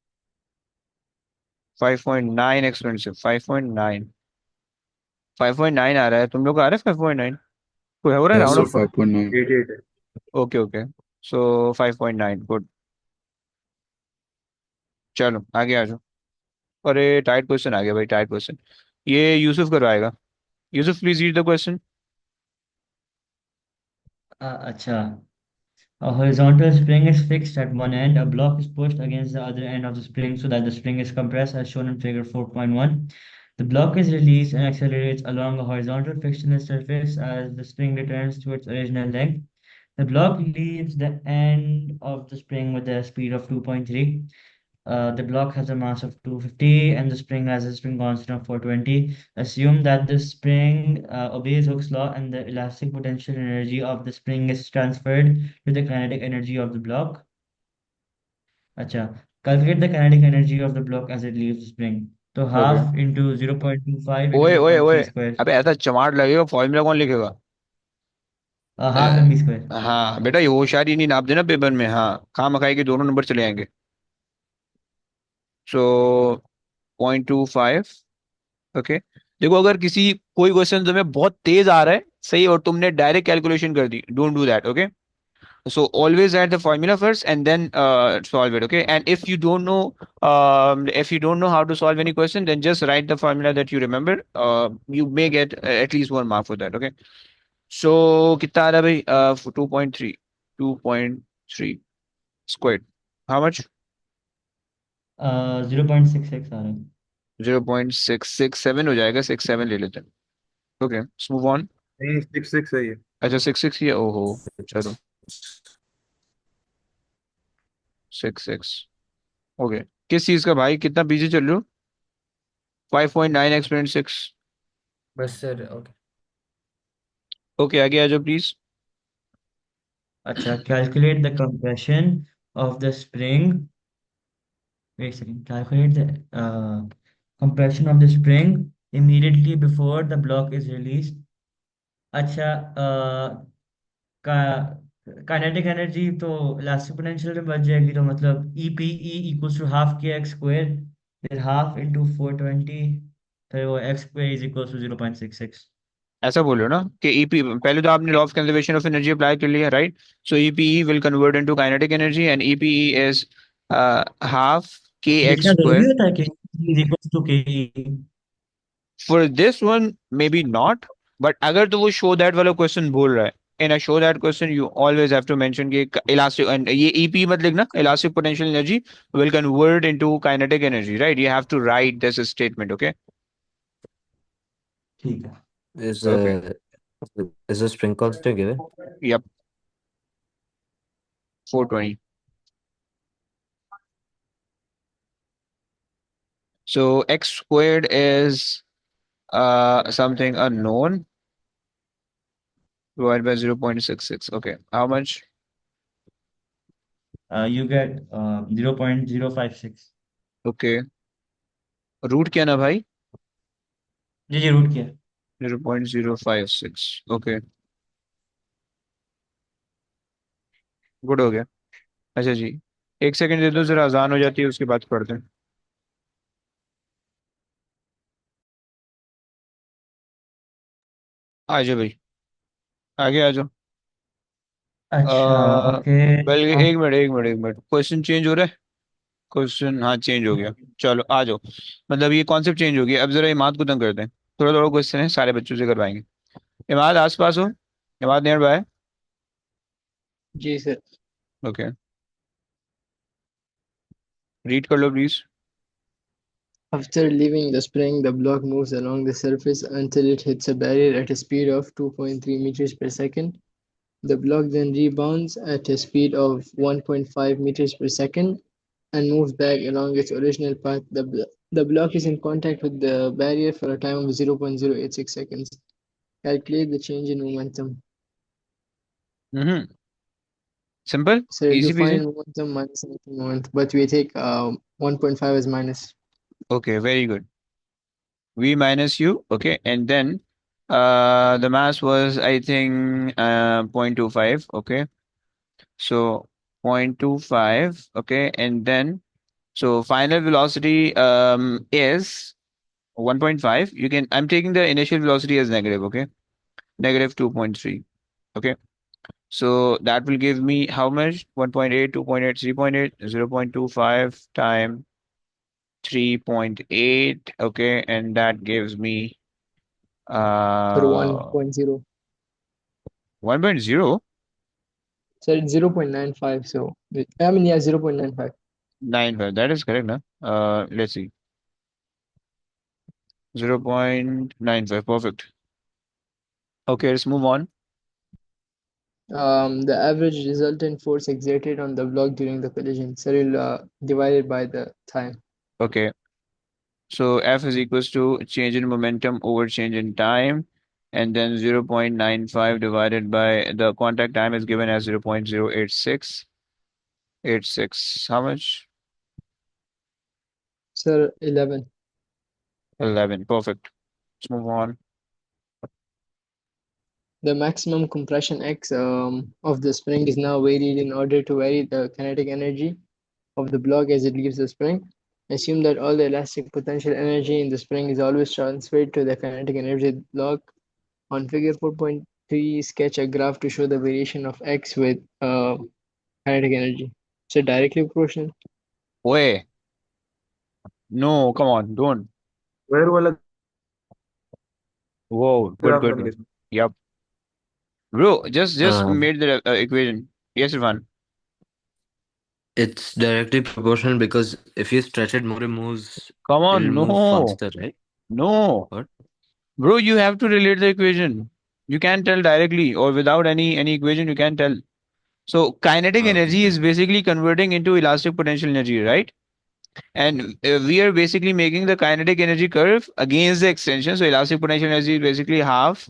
5.9 exponent 7, 5.9, 5.9 आ रहा है, तुम लोग आ रहा है 5.9, कोई हो रहा है Yes, राउंड sir, ऑफ? 5.9. 8 है. ओके ओके सो 5.9 गुड चलो आगे आ जाओ अरे टाइट क्वेश्चन आ गया भाई टाइट क्वेश्चन ये यूसुफ करवाएगा Yusuf please read the question अच्छा. A horizontal spring is fixed at one end. A block is pushed against the other end of the spring so that the spring is compressed, as shown in figure 4.1. The block is released and accelerates along a horizontal frictionless surface as the spring returns to its original length. The block leaves the end of the spring with a speed of 2.3. The block has a mass of 250 and the spring has a spring constant of 420. Assume that the spring obeys Hooke's law and the elastic potential energy of the spring is transferred to the kinetic energy of the block. Acha. Calculate the kinetic energy of the block as it leaves the spring. So okay half into 0.25 into ओए ओए ओए 2.3 square. अबे ऐसा चमाट लगेगा formula कौन लिखेगा Half mv square. हाँ बेटा ये होशियारी नहीं नाप देना पेपर में हाँ खाम खाई के दोनों नंबर चले आएंगे सो 0.25 ओके देखो अगर किसी कोई क्वेश्चन तुम्हें बहुत तेज आ रहा है सही और तुमने डायरेक्ट कैलकुलेशन कर दी don't do that okay. So always add the formula first and then solve it. Okay. And if you don't know how to solve any question, then just write the formula that you remember. You may get at least 1 mark for that. Okay. So कितना आ रहा है भाई? 2.3, 2.3 squared. How much? 0.66 आ रहा है. 0.667 हो जाएगा 6 7 ले लेते हैं. Okay. Let's move on. नहीं 6 है ये. अच्छा 6 6 ही है ओहो चलो 6 6 ओके किस चीज का भाई कितना बिजी चल रहे हो 5.9 एक्सपोनेंट 6 बस सर ओके ओके आगे आ जाओ please Acha. Calculate the compression of the spring. Wait a second. Calculate the compression of the spring immediately before the block is released. अच्छा. का काइनेटिक एनर्जी तो इलास्टिक पोटेंशियल में बच जाएगी तो मतलब E P E equals to half K X square फिर half into 420 फिर वो X square is equals to 0.66. ऐसा बोलो ना कि ईपी, पहले तो आपने law of conservation of energy apply कर लिया, right? So EPE will convert into kinetic energy and EPE is half K X लिखना जरूरी स्क्वायर. होता है कि इज इक्वल टू के? For this one may be not, but अगर तो वो शो दैट वाला क्वेश्चन बोल रहा है, in a show that question you always have to mention कि इलास्टिक, एंड ये ईपी मत लिखना, elastic potential energy will convert into kinetic energy, right? You have to write this statement, okay? ठीक है। Is okay. a spring constant given? Yep. 420. So x squared is something unknown divided by 0.66. Okay. How much? You get 0.056. Okay. Root क्या ना भाई? जी root किया। 0.056. Okay. Good हो गया. अच्छा जी, एक सेकंड दे दो, जरा अजान हो जाती है उसके बाद पढ़ते हैं. आ जाओ भाई, आगे आ जाओ. अच्छा ओके। बल्कि एक मिनट क्वेश्चन चेंज हो रहा है. क्वेश्चन, हाँ, चेंज हो गया. चलो आ जाओ. मतलब ये कॉन्सेप्ट चेंज हो गया. अब जरा इमाद को तंग करते हैं. थोड़ा थोड़ा क्वेश्चन है, सारे बच्चों से करवाएंगे. इमाद आस पास हो? Imad near by? जी सर। ओके, रीड कर लो please. After leaving the spring, the block moves along the surface until it hits a barrier at a speed of 2.3 meters per second. The block then rebounds at a speed of 1.5 meters per second and moves back along its original path. The block is in contact with the barrier for a time of 0.086 seconds. Calculate the change in momentum. Hmm. Simple, So you easy PG. find momentum minus anything moment, but we take 1.5 as minus. Okay, very good. V minus U. Okay, and then the mass was, I think, 0.25. Okay, so 0.25. Okay, and then so final velocity is 1.5. You can, I'm taking the initial velocity as negative. Okay, negative 2.3. Okay, so that will give me how much? 1.8, 2.8, 3.8, 0.25 time 3.8. Okay, and that gives me For uh 1.0. 1.095. So it's 0.95. So I mean, yeah, 0.95. That is correct, no? Let's see. 0.95. Perfect. Okay, let's move on. The average resultant force exerted on the block during the collision, divided by the time. Okay, so F is equals to change in momentum over change in time, and then 0.95 divided by the contact time is given as 0.086. 86. How much? Sir, 11. 11. Perfect. Let's move on. The maximum compression X of the spring is now varied in order to vary the kinetic energy of the block as it leaves the spring. Assume that all the elastic potential energy in the spring is always transferred to the kinetic energy of the block. On figure 4.3, sketch a graph to show the variation of X with kinetic energy. So directly proportional. Wait. No, come on, don't. Where वाला Whoa, good, graph good, बनेगा bro. इसमें? Yep. Bro, just Uh, made the equation. Yes, Irfan. it's directly proportional because if you stretch it more, Come it'll on, move no. faster, right? No. What? Bro, you have to relate the equation. You can't tell directly or without any equation you can't tell. So kinetic Okay, energy is fine. basically converting into elastic potential energy, right? And we are basically making the kinetic energy curve against the extension. So elastic potential energy is basically half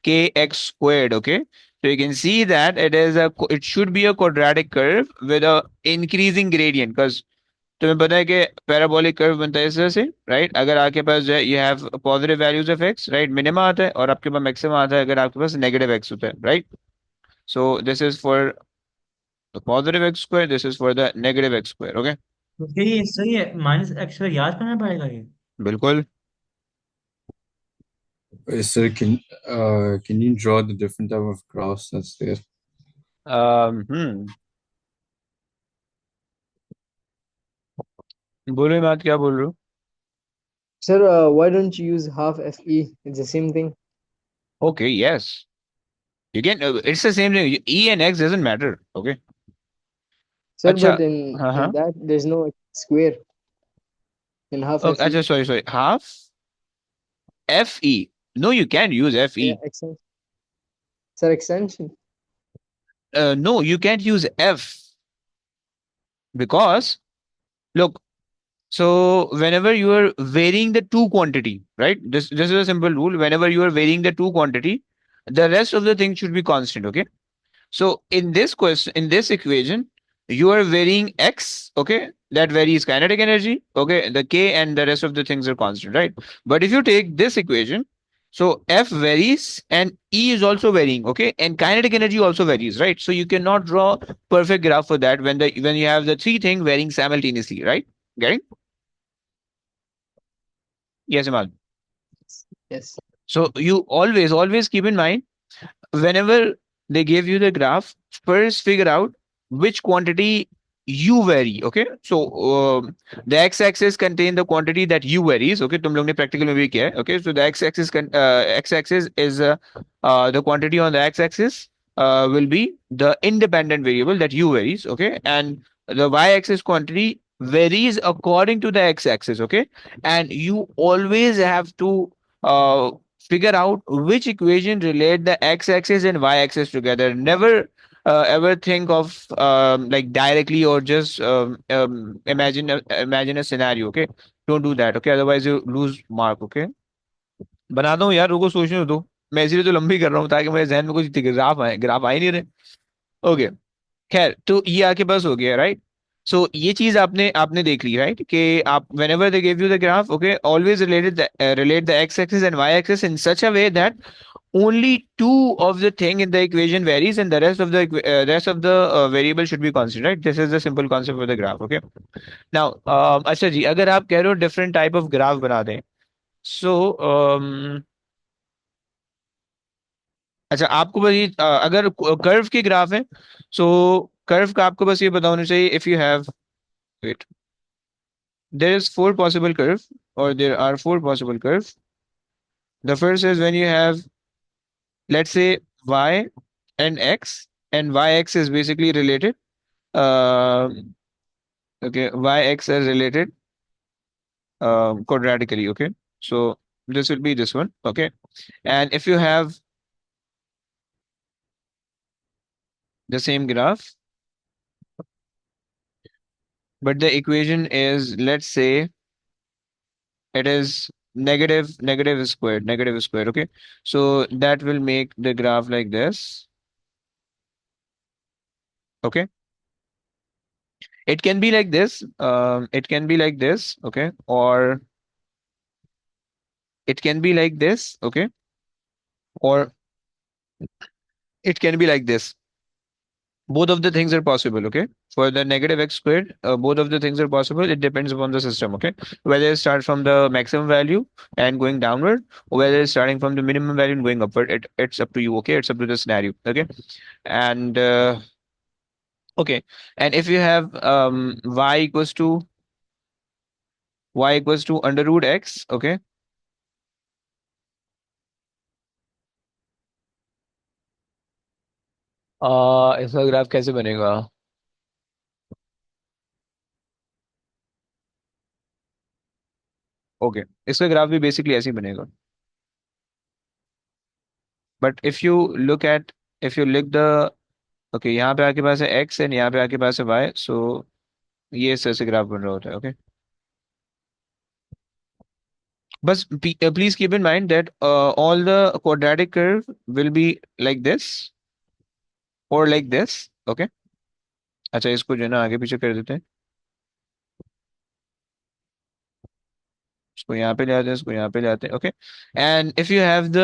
kx squared. Okay. So you can see that it should be a quadratic curve with a increasing gradient because तुम्हें पता है कि parabolic curve बनता है इस तरह से, right? अगर आपके पास जो है you have positive values of x, right, minima आता है, और आपके पास मैक्सिमम आता है अगर आपके पास नेगेटिव एक्स होता है, right? So this is for the positive x square, this is for the negative x square. Okay, तो फिर ये सही है, माइनस एक्स याद करना पड़ेगा ये। बिल्कुल. Sir, can you draw the different type of graphs that's there? हम्म बोलो इमाद, क्या बोल रहे हो? Sir, why don't you use half FE? It's the same thing. Okay, yes. You can, it's the same thing. E and X doesn't matter. Okay. Sir, अच्छा. but in हाँ हाँ. that there's no square in half Okay, अच्छा, FE. sorry. Half FE. No, you can't use Yeah, FE. extension. Sir, extension. No, you can't use F because look. So whenever you are varying the two quantity, right? This is a simple rule. Whenever you are varying the two quantity, the rest of the thing should be constant. Okay. So in this question, in this equation, you are varying x, okay? That varies kinetic energy, okay? The k and the rest of the things are constant, right? But if you take this equation, so F varies and E is also varying, okay? And kinetic energy also varies, right? So you cannot draw perfect graph for that when you have the three things varying simultaneously, right? Getting? Yes, Imal. Yes. So you always keep in mind whenever they give you the graph, first figure out which quantity u vary. Okay, so the x-axis contain the quantity that u varies. Okay, तुम लोग ने practical में भी किया है. Okay, so the x-axis is the quantity on the x-axis will be the independent variable that u varies. Okay, and the y-axis quantity varies according to the x-axis. Okay, and you always have to figure out which equation relate the x-axis and y-axis together. Never ever think of like directly or just imagine a scenario. Okay, don't do that. Okay, otherwise you lose mark. Okay, बनाता हूँ यार, रुको सोचने दो. मैं इसलिए तो लंबी कर रहा हूँ ताकि मेरे जहन में कुछ ग्राफ आ ही नहीं रहे. ओके, खैर तो ये आपके पास हो गया, राइट? सो ये चीज आपने आपने देख ली, राइट? कि आप whenever they give you the graph, okay, always relate the x-axis and y-axis in such a way that only two of the thing in the equation varies and the rest of the variable should be constant, right? This is the simple concept of the graph. Okay, now अच्छा जी, अगर आप कह रहे हो different type of graph बना दें, so अच्छा आपको बस ये अगर कर्व के ग्राफ है, सो कर्व का आपको बस ये पता होना चाहिए. If you have, wait, there is four possible curve, or there are four possible curve. The first is when you have, let's say, y and x, and yx is basically related. Okay, yx are related quadratically. Okay, so this will be this one. Okay, and if you have the same graph, but the equation is, let's say, it is negative squared. Okay, so that will make the graph like this. Okay, it can be like this, it can be like this, okay, or it can be like this, okay, or it can be like this. Both of the things are possible. Okay, for the negative x squared, both of the things are possible. It depends upon the system. Okay, whether it starts from the maximum value and going downward, or whether it's starting from the minimum value and going upward. It's up to you. Okay, it's up to the scenario. Okay, and okay, and if you have y equals to under root x. Okay, इसका graph कैसे बनेगा? Okay, इसका graph भी basically ऐसे ही बनेगा. But if you लिख the, okay, यहाँ पे आपके पास है एक्स एंड यहाँ पे आपके पास है वाई, सो ये इस तरह से ग्राफ बन रहा होता है. ओके, बस please keep in mind that all the quadratic curve will be like this और लाइक दिस. ओके, अच्छा इसको जो है ना आगे पीछे कर देते हैं. इसको यहाँ पे ले आते हैं, इसको यहाँ पे ले आते हैं. Okay, and if you have the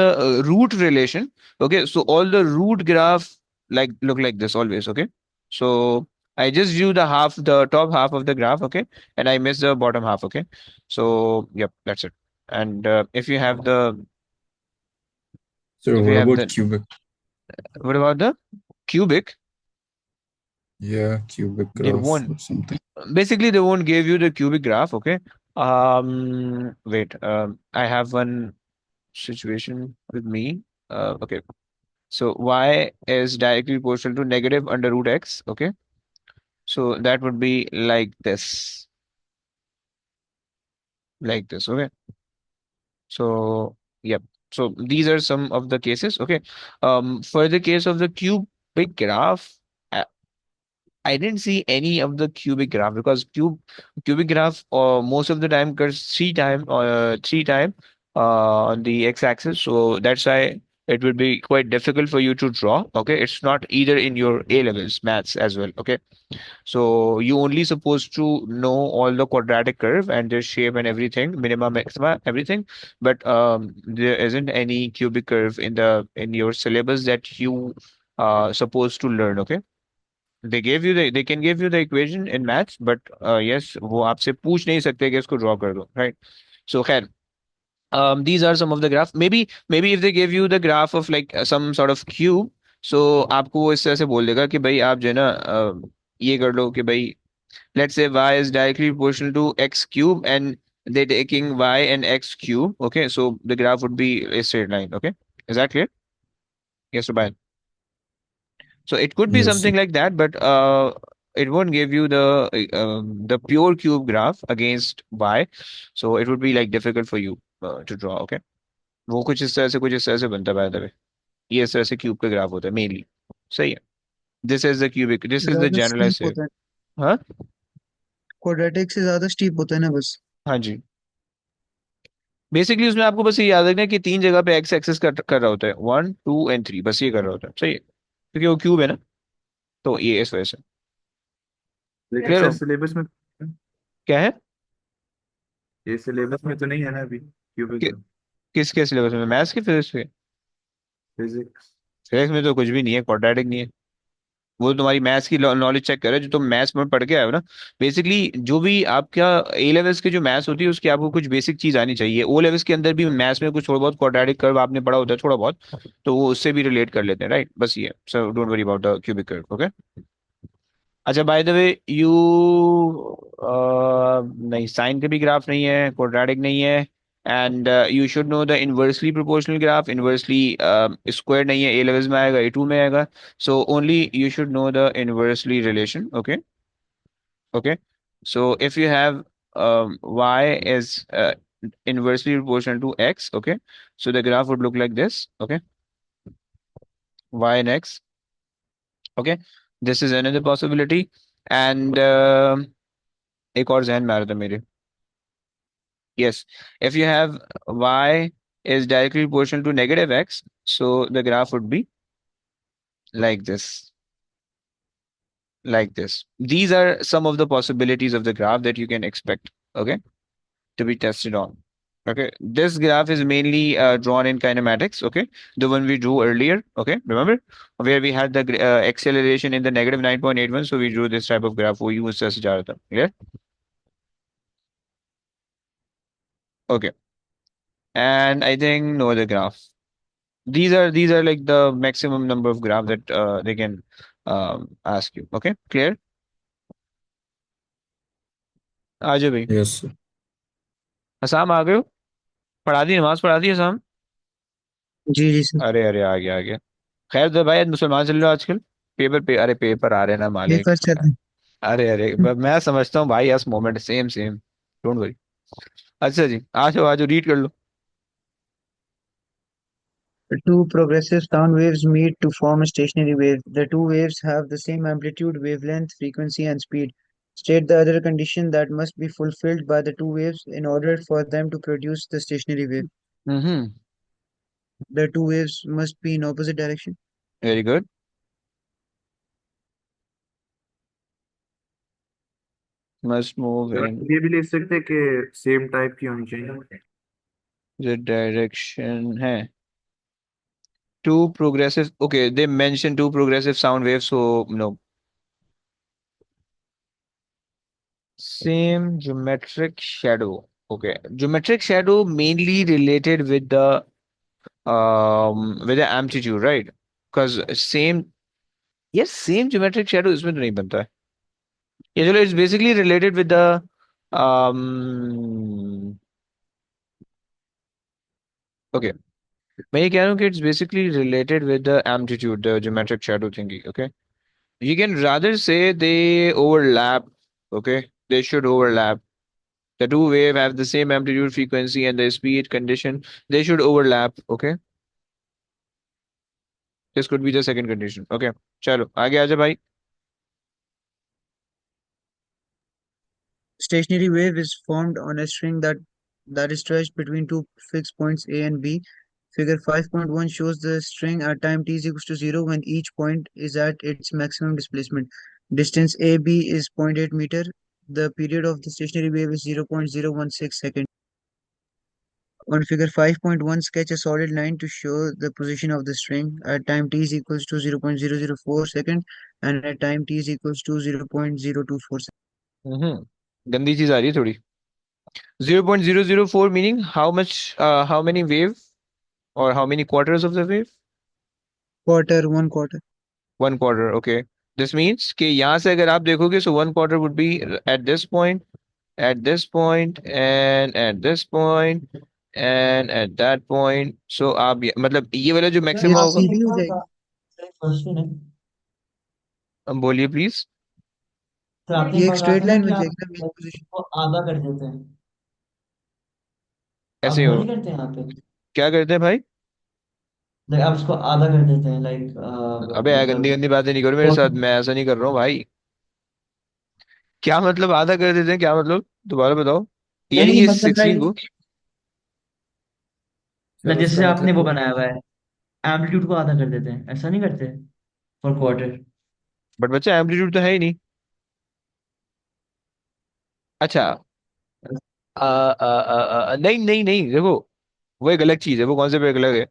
root relation, okay, so all the root graph like look like this always. Okay, so I just view the top half of the graph. Okay, and I miss the bottom half. Okay, so yep, that's it. And if you have the So If you what have about the, cubic? what about the cubic? Yeah, cubic They graph won't, or something. basically they won't give you the cubic graph, okay? Wait, I have one situation with me. Okay. So y is directly proportional to negative under root x, okay? So that would be like this, okay? So, yep. So these are some of the cases, okay? For the case of the cubic graph, uh, I didn't see any of the cubic graph because cubic graph most of the time occurs three time on the x-axis. So that's why it would be quite difficult for you to draw. Okay, it's not either in your A levels maths as well. Okay, so you only supposed to know all the quadratic curve and their shape and everything, minima, maxima, everything. But there isn't any cubic curve in your syllabus that you supposed to learn. Okay, they can give you the equation in maths, but yes, वो आपसे पूछ नहीं सकते कि इसको draw कर दो, right? So खैर, these are some of the graph. Maybe if they give you the graph of like some sort of cube, so आपको वो इस तरह से बोल देगा कि भाई आप जो है ना ये कर लो कि भाई let's say y is directly proportional to x cube and they're taking y and x cube. Okay, so the graph would be a straight line. Okay, is that clear? Yes or bye? So it could be Yes, sir. something like that, but it won't give you the pure cube graph against y. So it would be like difficult for you to draw. Okay, वो कुछ इस तरह से बनता है by the way. ये इस तरह से क्यूब का ग्राफ होता है mainly. सही है. This is the cubic. This is the ज्यादा generalized स्टीप shape. होता है, हाँ क्वाड्रेटिक से ज्यादा स्टीप होता है ना बस। हाँ जी. बेसिकली उसमें आपको बस ये याद रखना है कि तीन जगह पे एक्स एक्सेस कर रहा होता है 1 2 and 3, बस ये कर रहा होता है. सही है क्योंकि वो क्यूब है ना, तो ये इस वजह से. लेकिन क्लियर सर हो? सिलेबस में क्या है? ये सिलेबस में तो नहीं है ना अभी क्यूबिक कि, ग्राफ। किसके सिलेबस में, मैथ्स के, फिजिक्स के? फिजिक्स। फिजिक्स में तो कुछ भी नहीं है, क्वाड्रेटिक नहीं है. वो तुम्हारी मैथ्स की नॉलेज चेक करे जो तुम मैथ्स में पढ़ के आए हो ना. बेसिकली जो भी आपका ए लेवल्स की जो मैथ्स होती है उसकी आपको कुछ बेसिक चीज आनी चाहिए. ओ लेवल्स के अंदर भी मैथ्स में कुछ थोड़ा बहुत क्वाड्रेटिक कर्व आपने पढ़ा होता है थोड़ा बहुत, तो वो उससे भी रिलेट कर लेते हैं, राइट? बस ये, so don't worry about the cubic curve. Okay. अच्छा, बाय द वे यू, नहीं, साइन का भी ग्राफ नहीं है, क्वाड्रेटिक नहीं है, and you should know the inversely proportional graph. Inversely square नहीं है, ए लेवल्स में आएगा, A2 में आएगा. So only you should know the inversely relation. Okay. Okay. So if you have y is inversely proportional to x. Okay. So the graph would look like this. Okay. Y and x. Okay. This is another possibility. And एक और जहन में आ रहा था मेरे. Yes. If you have y is directly proportional to negative x, so the graph would be like this. Like this. These are some of the possibilities of the graph that you can expect, okay, to be tested on. Okay, this graph is mainly drawn in kinematics, okay, the one we drew earlier, okay, remember, where we had the acceleration in the negative 9.81, so we drew this type of graph. वो use से जा रहा था, clear? Okay, and I think no other graph. These are like the maximum number of graph that they can ask you. Okay, clear? आ जाओ भाई. yes, sir. Assam आ गए हो? पढ़ा दी, नमाज पढ़ा दी असम? जी जी सर। अरे अरे, आ गया आ गया. खैर तो भाई, आज मुसलमान चल रहे हो आजकल? अरे पेपर आ रहे हैं ना मालिक. पेपर चल रहे अरे अरे, मैं समझता हूँ भाई, yes moment, same same, don't worry. अच्छा जी, आ जाओ आ जाओ, रीड कर लो. हैं। Two progressive sound waves meet to form a stationary wave. The two waves have the same amplitude, wavelength, frequency, and speed. State the other condition that must be fulfilled by the two waves in order for them to produce the stationary wave. Hmm. The two waves must be in opposite direction. Very good. Must move sir इन आप ये भी लिख सकते हैं कि same type की होनी चाहिए। द डायरेक्शन है. Two progressive, okay, they mentioned two progressive sound waves, so no. Same geometric shadow. Okay, geometric shadow mainly related with the with the amplitude, right? Because same, yes, same geometric shadow इसमें तो नहीं बनता है. Yeah, चलो, it's basically related with the okay. मैं ये कह रहा हूँ कि it's basically related with the amplitude, the geometric shadow thingy. Okay, you can rather say they overlap. Okay, they should overlap. The two wave have the same amplitude, frequency, and the speed condition. They should overlap. Okay, this could be the second condition. Okay, चलो आगे आजा भाई. Stationary wave is formed on a string that is stretched between two fixed points A and B. Figure 5.1 shows the string at time t is equals to 0 when each point is at its maximum displacement. Distance AB is 0.8 meter. The period of the stationary wave is 0.016 seconds. On figure 5.1, sketch a solid line to show the position of the string at time t is equals to 0.004 seconds and at time t is equals to 0.024 seconds. गंदी चीज आ रही है थोड़ी. 0.004 meaning how much, how many wave or how many quarters of the wave? Quarter, 1 quarter. 1 quarter. Okay. This means कि यहाँ से अगर आप देखोगे, so 1 quarter would be at this point, at this point, and at this point, and at that point. So आप मतलब ये वाला जो सर ये मैक्सिमम तो होगा. आपने एक सीधी हो बार जाएगी. क्वेश्चन है। बोलिए प्लीज. सर आपने एक ये एक बार कहा स्ट्रेट था ना लाइन कि बन आप जाएगी ना मेन पोजीशन. उसको आधा कर देते हैं, आप ऐसे ही वो हो. नहीं करते हैं यहाँ पे, क्या करते हैं भाई? आप उसको आधा कर देते हैं लाइक अबे यार, गंदी मतलब गंदी बातें नहीं करो मेरे साथ, मैं ऐसा नहीं कर रहा हूँ भाई. क्या मतलब आधा कर देते हैं, क्या मतलब दोबारा बताओ. नहीं यानी नहीं ये मतलब 16 को. लाइक सर जैसे उसका आपने मतलब वो क्या बनाया हुआ है, एम्पलीट्यूड को आधा कर देते हैं, ऐसा नहीं करते फॉर क्वार्टर। बट बच्चा एम्पलीट्यूड तो है ही नहीं. अच्छा. नहीं नहीं नहीं, देखो, वो एक अलग चीज है, वो कॉन्सेप्ट एक अलग है.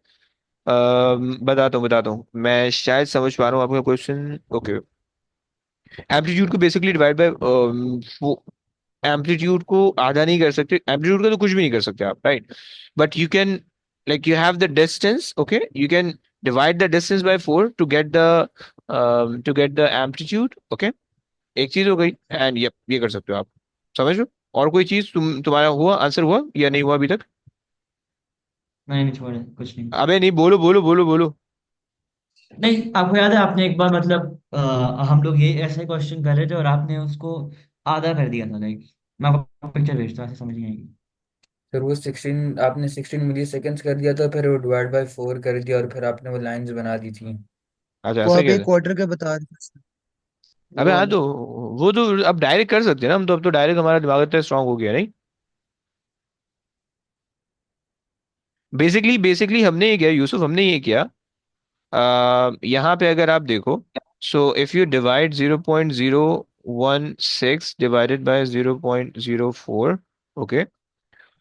बताता हूँ मैं शायद समझ पा रहा हूँ आपका क्वेश्चन. ओके. एम्पलीट्यूड को बेसिकली डिवाइड बाय, एम्पलीट्यूड को आधा नहीं कर सकते, एम्पलीट्यूड का तो कुछ भी नहीं कर सकते आप, right? But you can, like you have the distance. Okay, you can divide the distance by 4 to get the amplitude. Okay, एक चीज हो गई. एंड ये कर सकते हो आप. समझ लो. और कोई चीज तुम्हारा हुआ, आंसर हुआ या नहीं हुआ अभी तक? नहीं नहीं छोड़े कुछ नहीं। अबे नहीं, बोलो बोलो बोलो बोलो. नहीं आपको याद है आपने एक बार मतलब हम लोग ये ऐसे क्वेश्चन कर रहे थे और आपने उसको आधा कर दिया था लाइक, मैं आपको पिक्चर भेजता हूँ, ऐसे समझ नहीं आएगी। फिर वो 16 आपने 16 मिली सेकेंड्स कर दिया था, फिर वो डिवाइड बाय 4 कर दिया और फिर आपने वो लाइंस बना दी थी। अच्छा, वो ऐसा आप क्या एक था? क्वार्टर का बता रहे थे. अबे वो हाँ, वाला. तो वो तो अब डायरेक्ट कर सकते हैं ना हम, तो अब तो डायरेक्ट हमारा दिमाग इतना स्ट्रांग हो गया नहीं. बेसिकली बेसिकली हमने ये किया यूसुफ, हमने ये किया. यहाँ पे अगर आप देखो, so if you divide 0.016 divided by 0.04. Okay,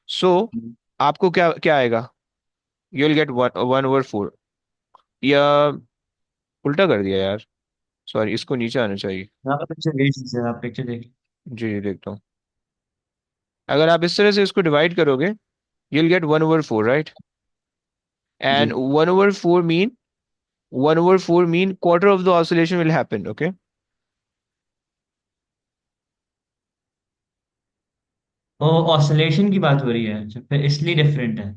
so आपको क्या क्या आएगा? You will get 1/4. या उल्टा कर दिया यार, सॉरी, इसको नीचे आना चाहिए. यहाँ पर पिक्चर भेज दीजिए, आप पिक्चर देख। जी जी, देखता हूँ. अगर आप इस तरह से इसको डिवाइड करोगे, यू विल गेट 1/4, राइट? जी। And 1/4 mean 1/4 mean quarter of the oscillation will happen. Okay. वो ऑसिलेशन की बात हो रही है, अच्छा फिर इसलिए डिफरेंट है।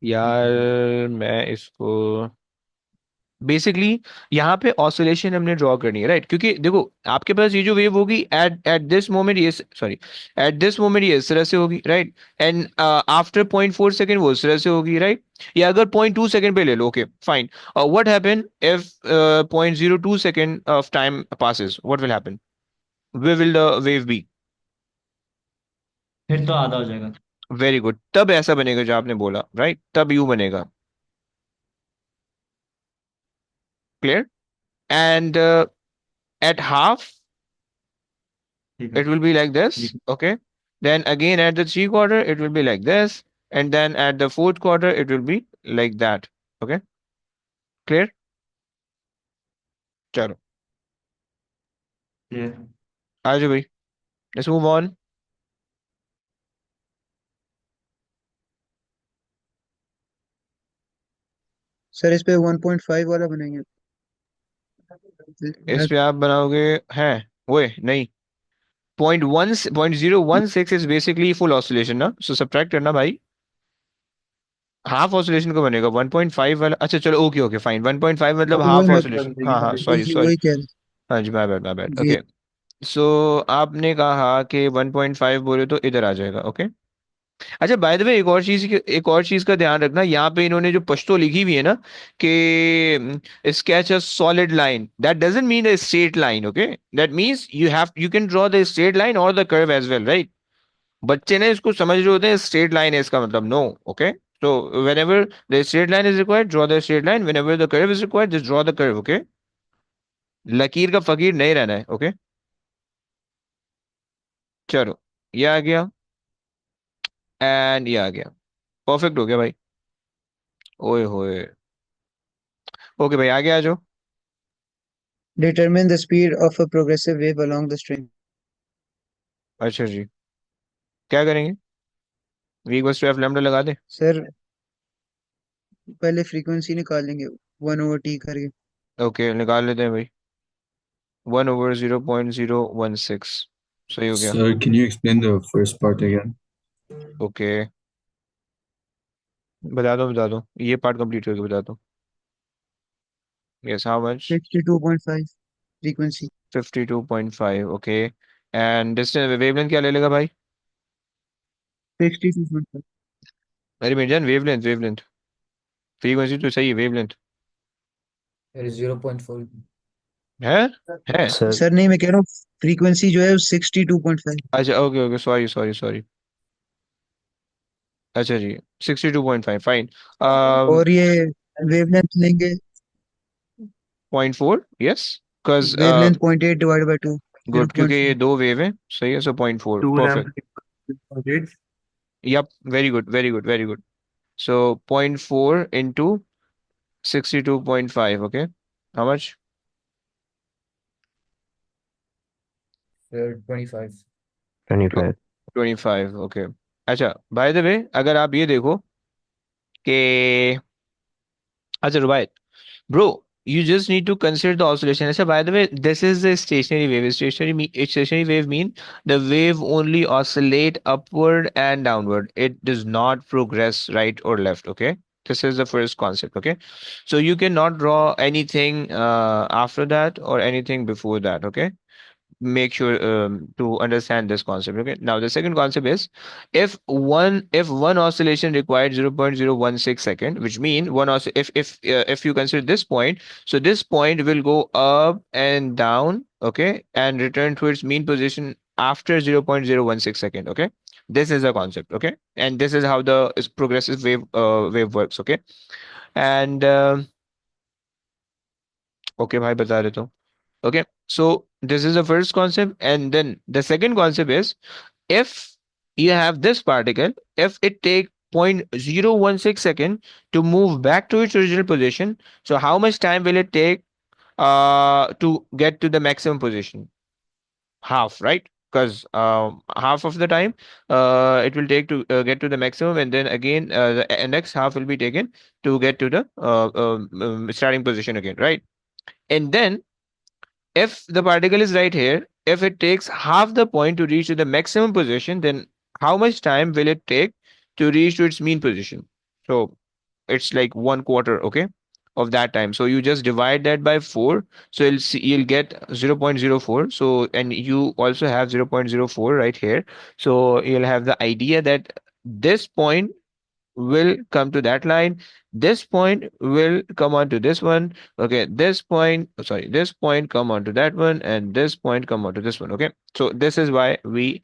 यार मैं इसको बेसिकली यहाँ पे ऑसिलेशन हमने ड्रॉ करनी है, राइट? क्योंकि देखो, आपके पास ये जो वेव होगी एट एट दिस मोमेंट, ये सॉरी, एट दिस मोमेंट ये इस तरह से होगी, राइट? एंड आफ्टर 0.4 सेकेंड वो इस तरह से होगी, राइट? या अगर 0.2 सेकेंड पे ले लो, okay fine. What happen if 0.02 second of time passes? What will happen? Where will the wave be? फिर तो आधा हो जाएगा। Very good. तब ऐसा बनेगा जो आपने बोला, राइट? तब यू बनेगा. क्लियर? एंड at half ठीक है। it will be like जी। this. Okay, then again at the 3/4 it will be like this, and then at the 4th quarter it will be like that. Okay, clear? चलो clear. आ जाओ भाई, let's move on. Sir इस पे 1.5 वाला बनाएंगे। इस पे आप बनाओगे हैं वो नहीं 0.16 इज बेसिकली फुल ऑसिलेशन ना, सो सब्ट्रैक्ट करना भाई। हाफ ऑसिलेशन को बनेगा 1.5 वाला। अच्छा चलो ओके ओके फाइन, 1.5 मतलब हाफ वही ऑसिलेशन। हाँ हाँ सॉरी वही सॉरी। वही कह रहे हाँ जी माय बैड माय बैड जी। ओके। सो आपने कहा कि 1.5 बोले तो इधर आ जाएगा ओके। अच्छा बाय द वे एक और चीज का ध्यान रखना, यहाँ पे इन्होंने जो पश्तो लिखी हुई है ना कि sketch a solid line, that doesn't mean a straight line okay. That means you can draw the straight line or the curve as well right. बच्चे ने इसको समझ रहे होते हैं स्ट्रेट लाइन है इसका मतलब no okay. So whenever the straight line is required, draw the straight line. Whenever the curve is required, just draw the curve. Okay. लकीर का फकीर नहीं रहना है ओके। चलो ये आ गया एंड ये आ गया। परफेक्ट हो गया भाई। ओए होए। ओके भाई आगे आ जाओ। Determine the speed of a progressive wave along the string. अच्छा जी क्या करेंगे, वीक बस टू एफ लैम्डा लगा दे। सर पहले फ्रीक्वेंसी निकाल लेंगे 1/t करके। ओके निकाल लेते हैं भाई। 1/0.016 सही हो गया। Sir, can you explain the first part again? Okay बता दो ये पार्ट कंप्लीट करके बता दो। Yes how much. 62.5 frequency. 52.5 okay. And distance wavelength क्या ले लेगा भाई। 62.5 अरे मेरी जान वेवलेंथ वेवलेंथ, फ्रीक्वेंसी तो सही है वेवलेंथ There is 0.4. है है। Sir, सर नहीं मैं कह रहा हूँ फ्रीक्वेंसी जो है 62.5। अच्छा okay okay sorry sorry sorry. अच्छा जी 62.5 फाइन। और ये वेवलेंथ लेंगे, 0.4 yes because wavelength 0.8 divide by 2, good क्योंकि ये 0.4। दो वेव है सही है, so 0.4 2 perfect. lambda equals 0.8. Yup very good very good very good. So 0.4 into 62.5 okay how much. 25. 25. 25 okay. अच्छा बाय द वे अगर आप ये देखो कि अच्छा रुबाइत bro, you just need to consider the oscillation. So by the way, this is a stationary wave. Stationary wave mean the wave only oscillate upward and downward. It does not progress right or left. Okay. This is the first concept. Okay. So you cannot draw anything after that or anything before that. Okay, make sure to understand this concept. Okay, now the second concept is if one oscillation required 0.016 second, which mean if you consider this point, so this point will go up and down okay and return to its mean position after 0.016 second. Okay, this is a concept. Okay, and this is how the progressive wave works. Okay, and okay भाई बता देता हूँ। Okay, so this is the first concept, and then the second concept is if you have this particle, if it take 0.016 second to move back to its original position, so how much time will it take to get to the maximum position? Half, right? Because half of the time it will take to get to the maximum, and then again the next half will be taken to get to the starting position again, right? And then if the particle is right here, if it takes half the point to reach to the maximum position, then how much time will it take to reach to its mean position? So it's like 1/4, okay, of that time. So you just divide that by 4. So you'll get 0.04. So and you also have 0.04 right here. So you'll have the idea that this point will come to that line, this point will come onto this one, okay, this point sorry this point come onto that one, and this point come onto this one. Okay, so this is why we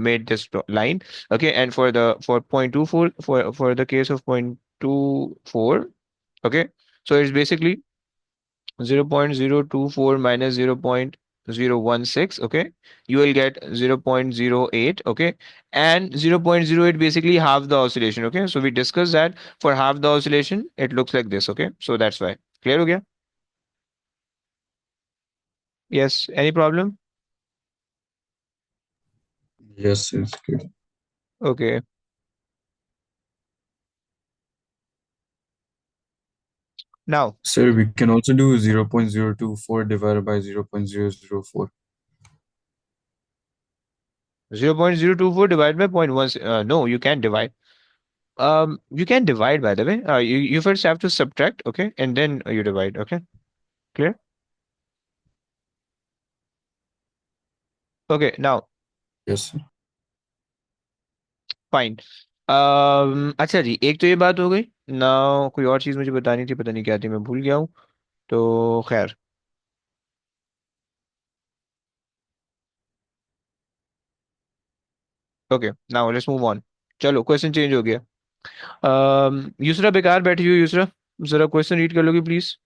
made this line. Okay, and for 0.24, for the case of 0.24, okay, so it's basically 0.024 minus 0.016, okay, you will get 0.08, okay, and 0.08 basically half the oscillation. Okay, so we discussed that for half the oscillation it looks like this. Okay, so that's why clear ho gaya. Yes, any problem? Yes, it's good. Okay, Now, Sir, we can also do 0.024 divided by 0.004. 0.024 divided by 0.1. No, you can't divide. You can divide, by the way. You first have to subtract, okay, and then you divide, okay? Clear? Okay, now, Yes, sir. fine. अच्छा जी, एक तो ये बात हो गई ना। कोई और चीज़ मुझे बतानी थी, पता नहीं क्या थी, मैं भूल गया हूँ। तो खैर, okay, now let's move on. चलो, क्वेश्चन चेंज हो गया। यूसरा बेकार बैठी हुई, यूसरा जरा क्वेश्चन रीड कर लोगी please.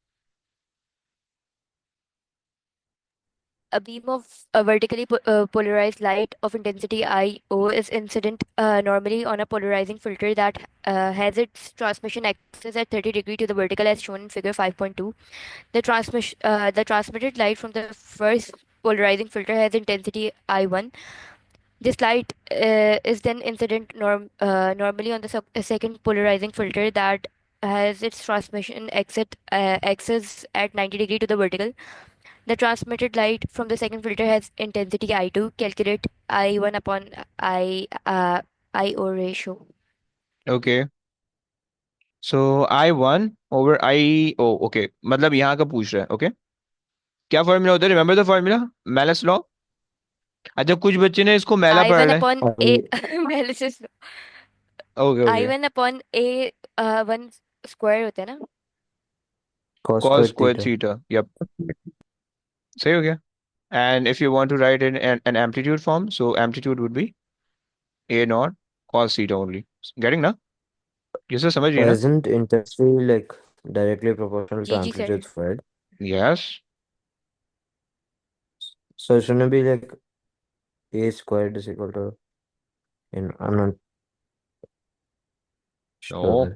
A beam of vertically polarized light of intensity IO is incident normally on a polarizing filter that has its transmission axis at 30 degree to the vertical as shown in figure 5.2. The transmitted light from the first polarizing filter has intensity I1. This light is then incident normally on the second polarizing filter that has its transmission axis at 90 degree to the vertical. The transmitted light from the second filter has intensity I2. Calculate I1 upon I/O ratio. Okay, so I1/I, O okay, मतलब यहाँ का पूछ रहा है, okay. क्या formula होता है, remember the formula, malleus law. अच्छा, कुछ बच्चे ने इसको मैला पढ़ I1 रहे हैं। upon A. I Analysis. Okay okay, I1 upon A 1 square होता है ना? cos cos squared square theta. Theta, yup, सही हो गया। And if you want to write in an amplitude form, so amplitude would be A naught cos theta only. Getting ना? ये सब समझ रही है ना? Isn't intensity like directly proportional to GG sir. amplitude squared? Yes. So it shouldn't be like a squared is equal to, I'm not no, sure.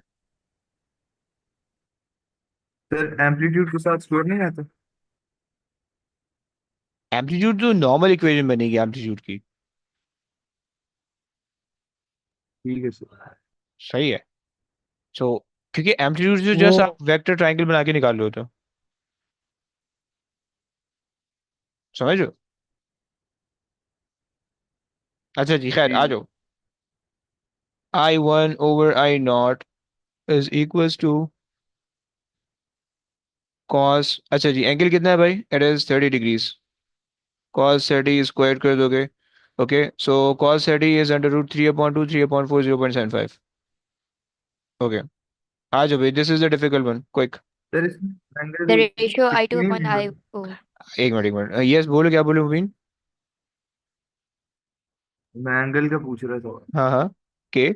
Sir amplitude के साथ square नहीं आता? एम्पलीट्यूड तो नॉर्मल इक्वेशन बनेगी amplitude की। ठीक है sir. सही है। सो क्योंकि एम्पलीट्यूड से वो जस्ट आप वेक्टर ट्रायंगल बना के निकाल लो, तो समझ लो। अच्छा जी, खैर जी आ जी। जाओ। I1/I0 is equals to cos, अच्छा जी, एंगल कितना है भाई, it is 30 degrees. Cos 30 square कर दोगे, okay, so cos 30 is √3/2, 3/4, 0.75। Okay, आ जाओ भाई, this is the difficult one, quick. Sir इसमें angle The ratio I2 16 upon नहीं बना। I/O. एक मिनट, एक मिनट, यस बोलो, क्या बोलो मुबीन? मैं एंगल का पूछ रहा था। हाँ हाँ, के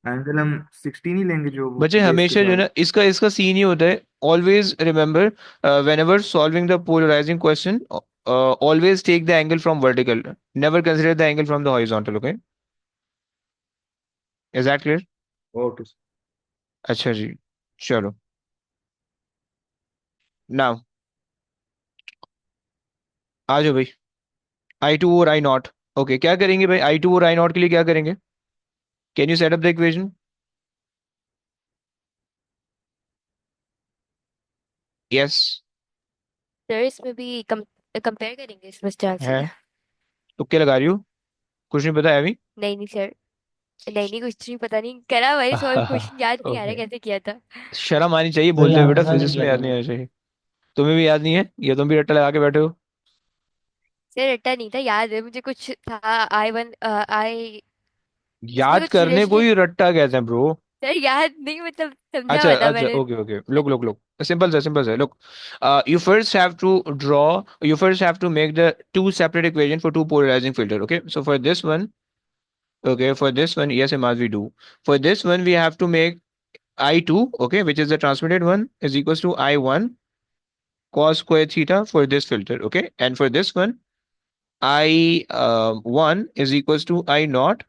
एंगल हम 16 ही लेंगे जो वो बच्चे बेस के हमेशा जो है साथ। ना, इसका इसका सीन ही होता है। Always remember, whenever solving the polarising question, always take the angle from vertical, never consider the angle from the horizontal, okay? Is that clear? Okay sir. अच्छा जी, चलो। नाउ आ जाओ भाई, I2 और I0। ओके, क्या करेंगे भाई, I2 और I0 के लिए क्या करेंगे? Can you set up the equation? Yes. Sir इसमें भी कंपेयर करेंगे इसमें चांस है, है? तुक्के लगा रही हो, कुछ नहीं पता है अभी? नहीं नहीं सर, नहीं नहीं कुछ नहीं, पता नहीं करा भाई, सॉल्व क्वेश्चन याद नहीं आ रहा ओके, कैसे किया था। शर्म आनी चाहिए सर बोलते हुए यहाँ बेटा, के साथ नहीं फिजिक्स में किया था याद नहीं मैंने। आना चाहिए। तुम्हें भी याद नहीं है, ये तुम भी रट्टा लगा के बैठे हो। सर रट्टा नहीं था, याद है मुझे, कुछ था I1 आई, इसमें याद कुछ करने को रिलेशन। ही रट्टा कहते हैं ब्रो। सर याद नहीं, मतलब समझा अच्छा हुआ था अच्छा, मैंने। Okay okay, look look look, simple से सिंपल से look. you first have to draw, you first have to make the two separate equation for two polarizing filter, okay? So for this one, okay, for this one, yes Imaz, we do. For this one we have to make I2, okay, which is the transmitted one, is equals to I1 cos square theta for this filter, okay? And for this one, I1 is equals to I naught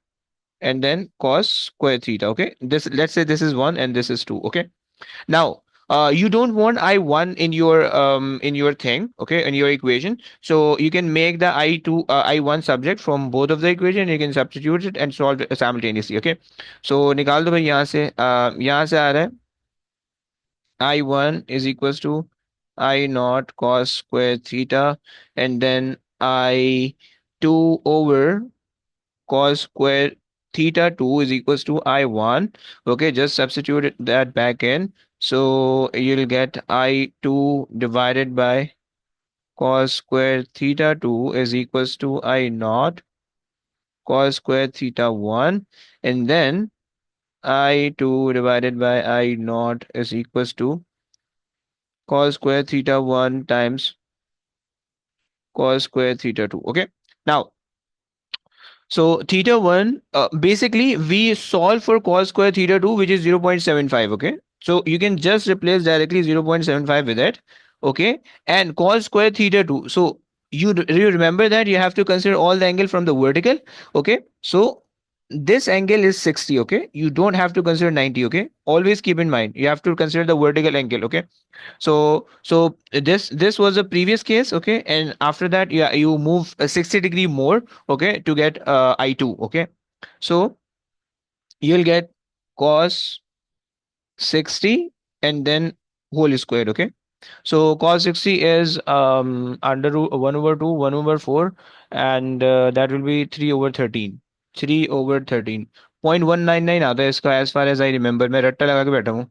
and then cos square theta, okay? This, let's say this is 1 and this is 2, okay? Now, you don't want I1 in your thing, okay, in your equation. So you can make the I2 I1 subject from both of the equation. You can substitute it and solve it simultaneously, okay? So निकाल दो भाई यहाँ से, यहाँ से आ रहा है I1 is equals to I naught cos square theta, and then I2 over cos square theta 2 is equals to I1. Okay, just substitute that back in. So you'll get I2 divided by cos square theta 2 is equals to I naught cos square theta 1, and then I2 divided by I naught is equals to cos square theta 1 times cos square theta 2. Okay. Now, so theta 1, basically we solve for cos square theta 2, which is 0.75. Okay. So you can just replace directly 0.75 with it. Okay. And cos square theta 2. So you remember that you have to consider all the angle from the vertical. Okay. So this angle is 60. Okay. You don't have to consider 90. Okay. Always keep in mind, you have to consider the vertical angle. Okay. So this was a previous case, okay, and after that, yeah, you move a 60-degree more, okay, to get I2, okay. So you'll get cos 60 and then whole squared, okay. So cos 60 is under root 1 over 2, 1 over 4, and that will be 3 over 13. 3 over 13. 0.199 आता है इसका, as far as I remember. मैं रट्टा लगा के बैठा हूँ.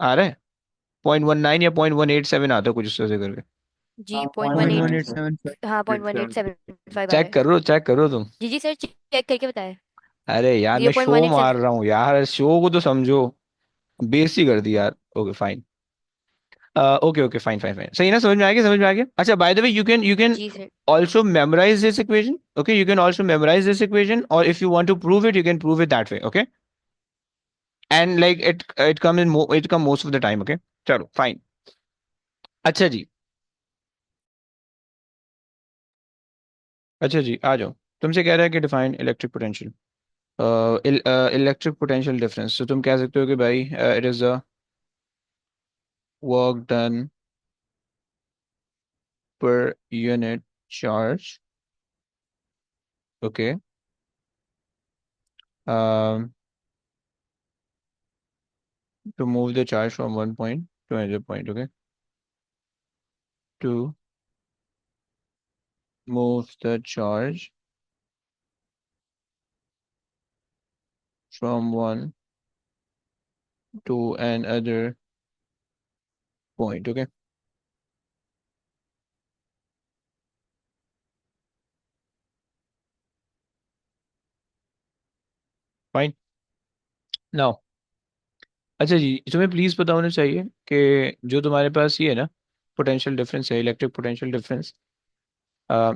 आ रहा है? 0.19 या 0.187 आता है कुछ इस तरह से करके. जी Point 0.18, 1875. हाँ 0.1875 आ रहा है. चेक करो तुम. जी सर, चेक करके बताएं. अरे यार मैं शो मार 0.187. रहा हूँ यार, शो को तो समझो. बेइज्जती कर दी यार. Okay fine. Okay okay fine fine fine, सही ना, समझ में आ गया, समझ में आ गया. अच्छा, by the way, you can जी sir. also memorize this equation. Okay, you can also memorize this equation, or if you want to prove it, you can prove it that way. Okay, and like it come most of the time. Okay, चलो fine. अच्छा जी. अच्छा जी, आ जाओ. तुमसे कह रहा है कि define electric potential. Electric potential difference. तो तुम कह सकते हो कि भाई it is the work done per unit charge. Okay. Um, to move the charge from one point to another point. Okay. To move the charge from one to another point. Okay. Fine. Now, अच्छा जी, तुम्हें please पता होना चाहिए कि जो तुम्हारे पास ये है ना, पोटेंशियल डिफरेंस है, इलेक्ट्रिक पोटेंशियल डिफरेंस.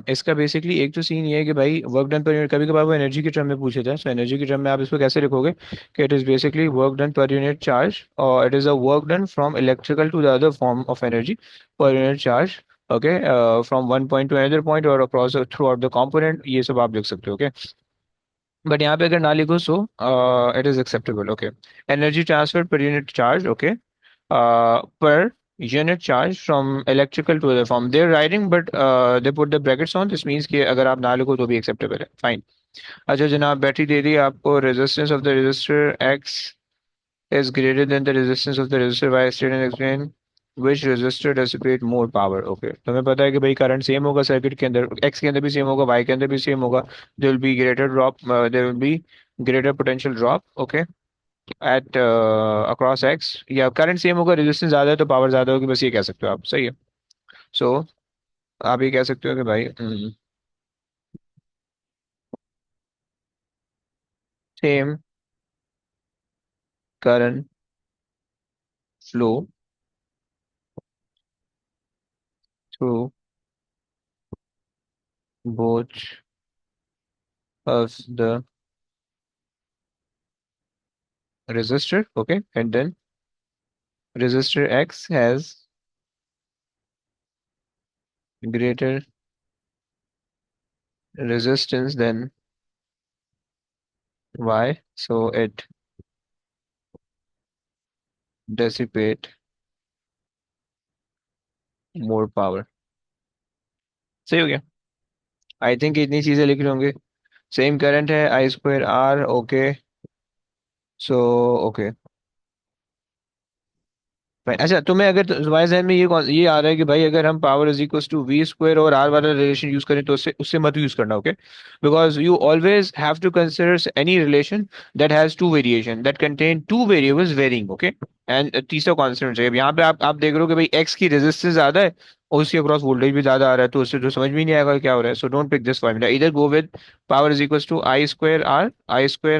इसका बेसिकली एक तो सीन ये है कि भाई वर्क डन पर यूनिट, कभी कभार वो एनर्जी के टर्म में पूछे थे. सो एनर्जी के टर्म में आप इसको कैसे लिखोगे कि it is basically work done per unit charge, और it is a work done from electrical to the other form of energy per unit charge. Okay, from one point to another point or across throughout the component, ये सब आप लिख सकते हो. Okay, but यहाँ पे अगर ना लिखो, so it is acceptable. Okay, energy transfer पर unit charge. Okay, per unit charge from electrical to the form. They're writing, but they put the brackets on. This means कि अगर आप ना लिखो तो भी acceptable है. Fine. अच्छा जनाब, बैटरी दे दी आपको. Resistance of the resistor X is greater than the resistance of the resistor Y. State and explain which resistor dissipate more power. Okay. तो हमें पता है कि भाई करंट सेम होगा सर्किट के अंदर, X के अंदर भी सेम होगा, Y के अंदर भी सेम होगा. There will be greater drop. There will be greater potential drop. Okay. At across X, या करंट सेम होगा, रेजिस्टेंस ज्यादा है तो पावर ज्यादा होगी. बस ये कह सकते हो आप. सही है. सो आप ये कह सकते हो कि भाई same current flow through both of the resistor. Okay, and then resistor X has greater resistance than Y, so it dissipate more power. सही हो गया. आई थिंक इतनी चीजें लिख रहे होंगे. सेम करंट है, I square R. Okay, so okay, भाई अच्छा, तुम्हें अगर तुम्हारे जहन में ये आ रहा है कि भाई अगर हम power is equal to V square और आर वाला रिलेशन यूज करें तो उससे उससे मत यूज करना, okay? Because you always have to consider any relation that has two variation that contain two variables varying, okay? And तीसरा कॉन्स्टेंट है। अब यहाँ पे आप देख रहे हो कि भाई एक्स की रेजिस्टेंस ज्यादा है और उसके अक्रॉस वोल्टेज भी ज्यादा आ रहा है, तो उससे तो समझ में नहीं आएगा क्या हो रहा है। So don't pick this formula, इधर go with power is equal to I square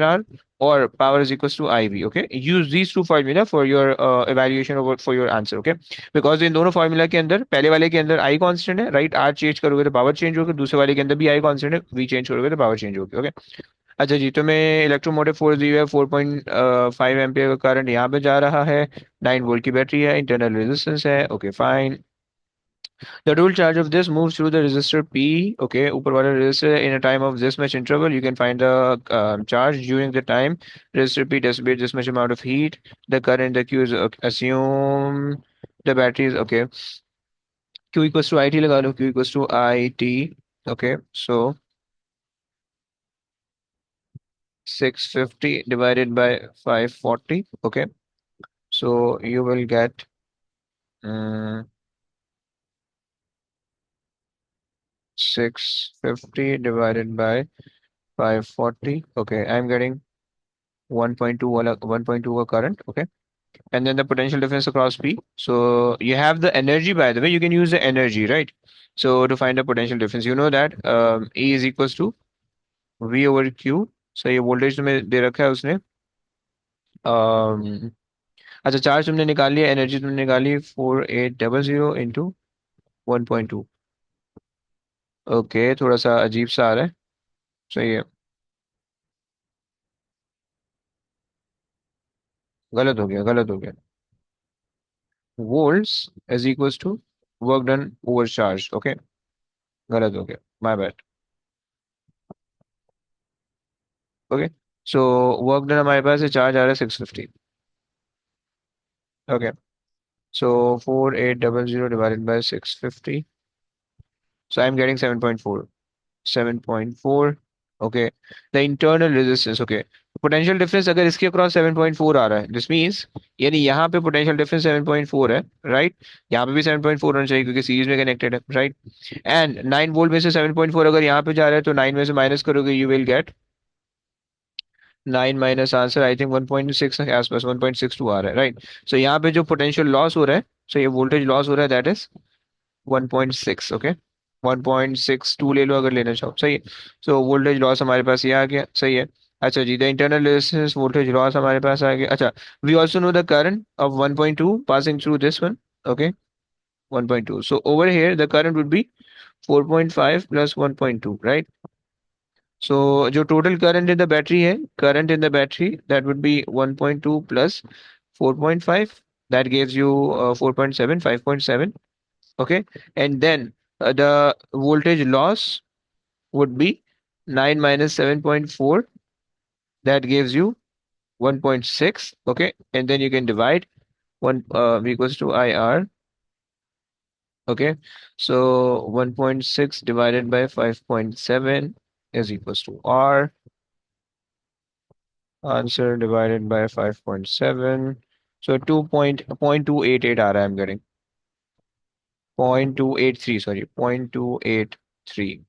R or power is equals to IV. Okay, use these two formula for your evaluation or for your answer. Okay, because इन दोनों formula के अंदर पहले वाले के अंदर I constant है, right? R change करोगे तो पावर चेंज होगी, दूसरे वाले के अंदर भी I कांस्टेंट है, V चेंज करोगे तो पावर चेंज होगी। ओके, अच्छा जी, तो मैं इलेक्ट्रोमोटिव फोर्स दी है 4.5 एम्पियर का करंट यहाँ पे जा रहा है, 9 वोल्ट की बैटरी है, इंटरनल रेजिस्टेंस है। Okay fine, the total charge of this moves through the resistor P. Okay, ऊपर वाला resistor in a time of this much interval, you can find the charge during the time resistor P dissipates this much amount of heat. The current, the Q is assume the battery is okay. Q equals to IT लगा लो, Q equals to IT. Okay, so 650 divided by 540. Okay, so you will get um, 650 divided by 540. Okay, I'm getting 1.2 1.2 का current, okay? And then the potential difference across P. So you have the energy, by the way, you can use the energy, right? So to find the potential difference, you know that E is equals to V over Q. So ये voltage तुम्हें दे रखा है उसने। um, अच्छा, charge तुमने निकाल लिया, energy तुमने निकाली 4800 इंटू 1.2। ओके, थोड़ा सा अजीब सा आ रहा है। सही है, गलत हो गया, गलत हो गया। Volts is equals to work done over charge. Okay, गलत हो गया, my bad. Okay, so work done हमारे पास है, चार्ज आ रहा है 650। Okay, so 4800 divided by 650, so I am getting 7.4, 7.4। Okay, the internal resistance, okay, potential difference अगर इसके अक्रॉस 7.4 आ रहा है, दिस मीन्स यानी यहाँ पे पोटेंशियल डिफरेंस 7.4 है, राइट? यहाँ पे भी 7.4 होना चाहिए क्योंकि सीरीज में कनेक्टेड है, राइट? एंड 9 वोल्ट में से 7.4 अगर यहाँ पे जा रहा है तो 9 में से माइनस करोगे, you will gate 9 minus answer I think 1.6 के आसपास, 1.62 आ रहा है, राइट? सो यहाँ पे जो पोटेंशियल लॉस हो रहा है, सो ये वोल्टेज लॉस हो रहा है, दैट इज 1.6। ओके, 1.62 ले लो अगर लेना चाहो, सही है। सो वोल्टेज लॉस हमारे पास ये आ गया, सही है। अच्छा जी, the internal resistance voltage loss हमारे पास आ गया। अच्छा, we also know the current of 1.2 passing through this one. Okay, 1.2, so over here the current would be 4.5 plus 1.2, right? So जो total current in the battery है, current in the battery, that would be 1.2 plus 4.5, that gives you 4.7, 5.7. Okay, and then the voltage loss would be 9 minus 7.4, that gives you 1.6. Okay, and then you can divide 1 equals to IR. Okay, so 1.6 divided by 5.7 is equals to R. Answer divided by 5.7. So 2.288 आ रहा है, I'm getting 0.283, sorry, 0.283।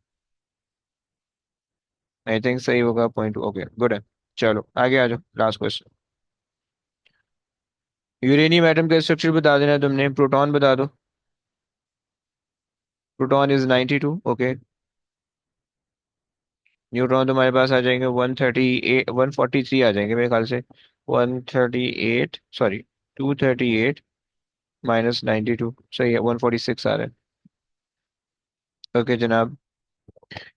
I think सही होगा 0.2। Okay, good है। चलो आगे आ जाओ, last question. Uranium atom का structure बता देना तुमने, प्रोटॉन बता दो। Proton is 92। ओके, न्यूट्रॉन तुम्हारे पास आ जाएंगे 138, 143 आ जाएंगे मेरे ख्याल से। 138, सॉरी, 238 माइनस 92, सही है, 146 आ रहा है। ओके जनाब,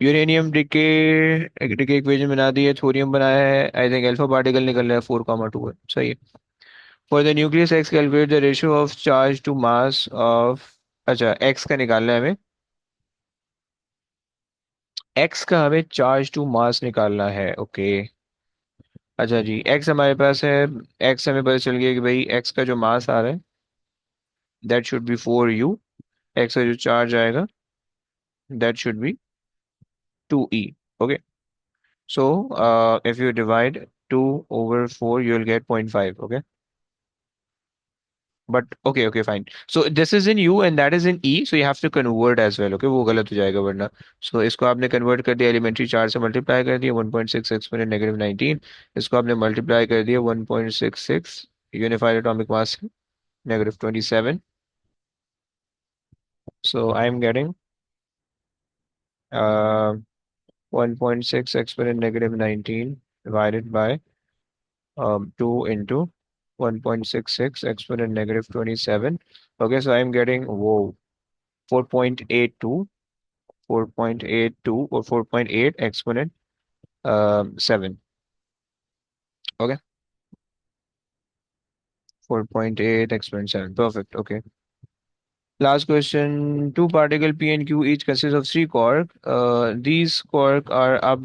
यूरेनियम डिके डिके इक्वेशन बना दी है, थोरियम बनाया है, आई थिंक अल्फा पार्टिकल निकल रहा है, 4,2 है, सही है। For the nucleus X calculate the ratio of charge to mass of, अच्छा एक्स का निकालना है हमें, एक्स का हमें चार्ज टू मास निकालना है। ओके, अच्छा जी, एक्स हमारे पास है, एक्स हमें पता चल गया कि भाई एक्स का जो मास आ रहा है that should B 4U, x का जो चार्ज आएगा that should B 2E। Okay, so if you divide 2 over 4 you will get 0.5। okay, But okay, fine. So this is in U and that is in E, so you have to convert as well. Okay, वो गलत हो जाएगा वरना. So इसको आपने convert कर दिया elementary charge से multiply कर दिया 1.6 exponent -19. इसको आपने multiply कर दिया 1.66 unified atomic mass -27. So I am getting uh 1.6 exponent -19 divided by 2 into 1.66 exponent -27. Okay, so I'm getting, whoa, 4.82, 4.82 or 4.8 exponent 7. Okay, 4.8 exponent 7. Perfect. Okay. Last question. Two particle P and Q each consists of three quark. These quark are up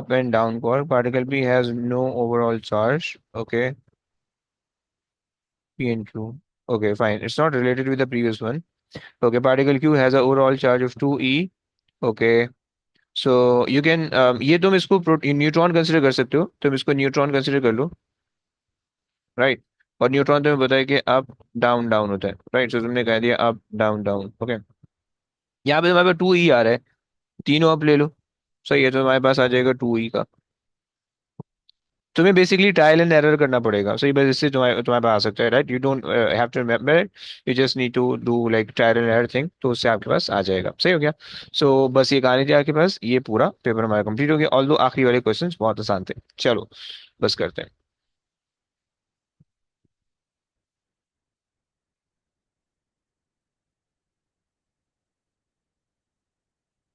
and down quark. Particle P has no overall charge. Okay, P and Q. Okay, fine. It's not related with the previous one. Okay, particle Q has an overall charge of 2e. Okay, so you can ये तुम इसको neutron consider कर सकते हो, तुम इसको neutron consider कर लो, right. और न्यूट्रॉन तुम्हें पता है कि अप डाउन डाउन होता है, राइट. सो तुमने कह दिया अप डाउन डाउन. ओके, यहाँ पे तुम्हारे पास 2e आ रहा है, तीनों अप ले लो, सही है, तो तुम्हारे पास आ जाएगा 2e का. तुम्हें बेसिकली ट्रायल एंड एरर करना पड़ेगा, सही. बस इससे तुम्हारे तुम्हारे पास आ सकता है, right. You don't have to remember it, you just need to do like trial and error thing, तो उससे आपके पास आ जाएगा. सही हो गया. सो बस ये कहानी थी आपके पास, ये पूरा पेपर हमारा कंप्लीट हो गया. ऑल्दो आखिरी वाले क्वेश्चंस बहुत आसान थे. चलो बस करते हैं.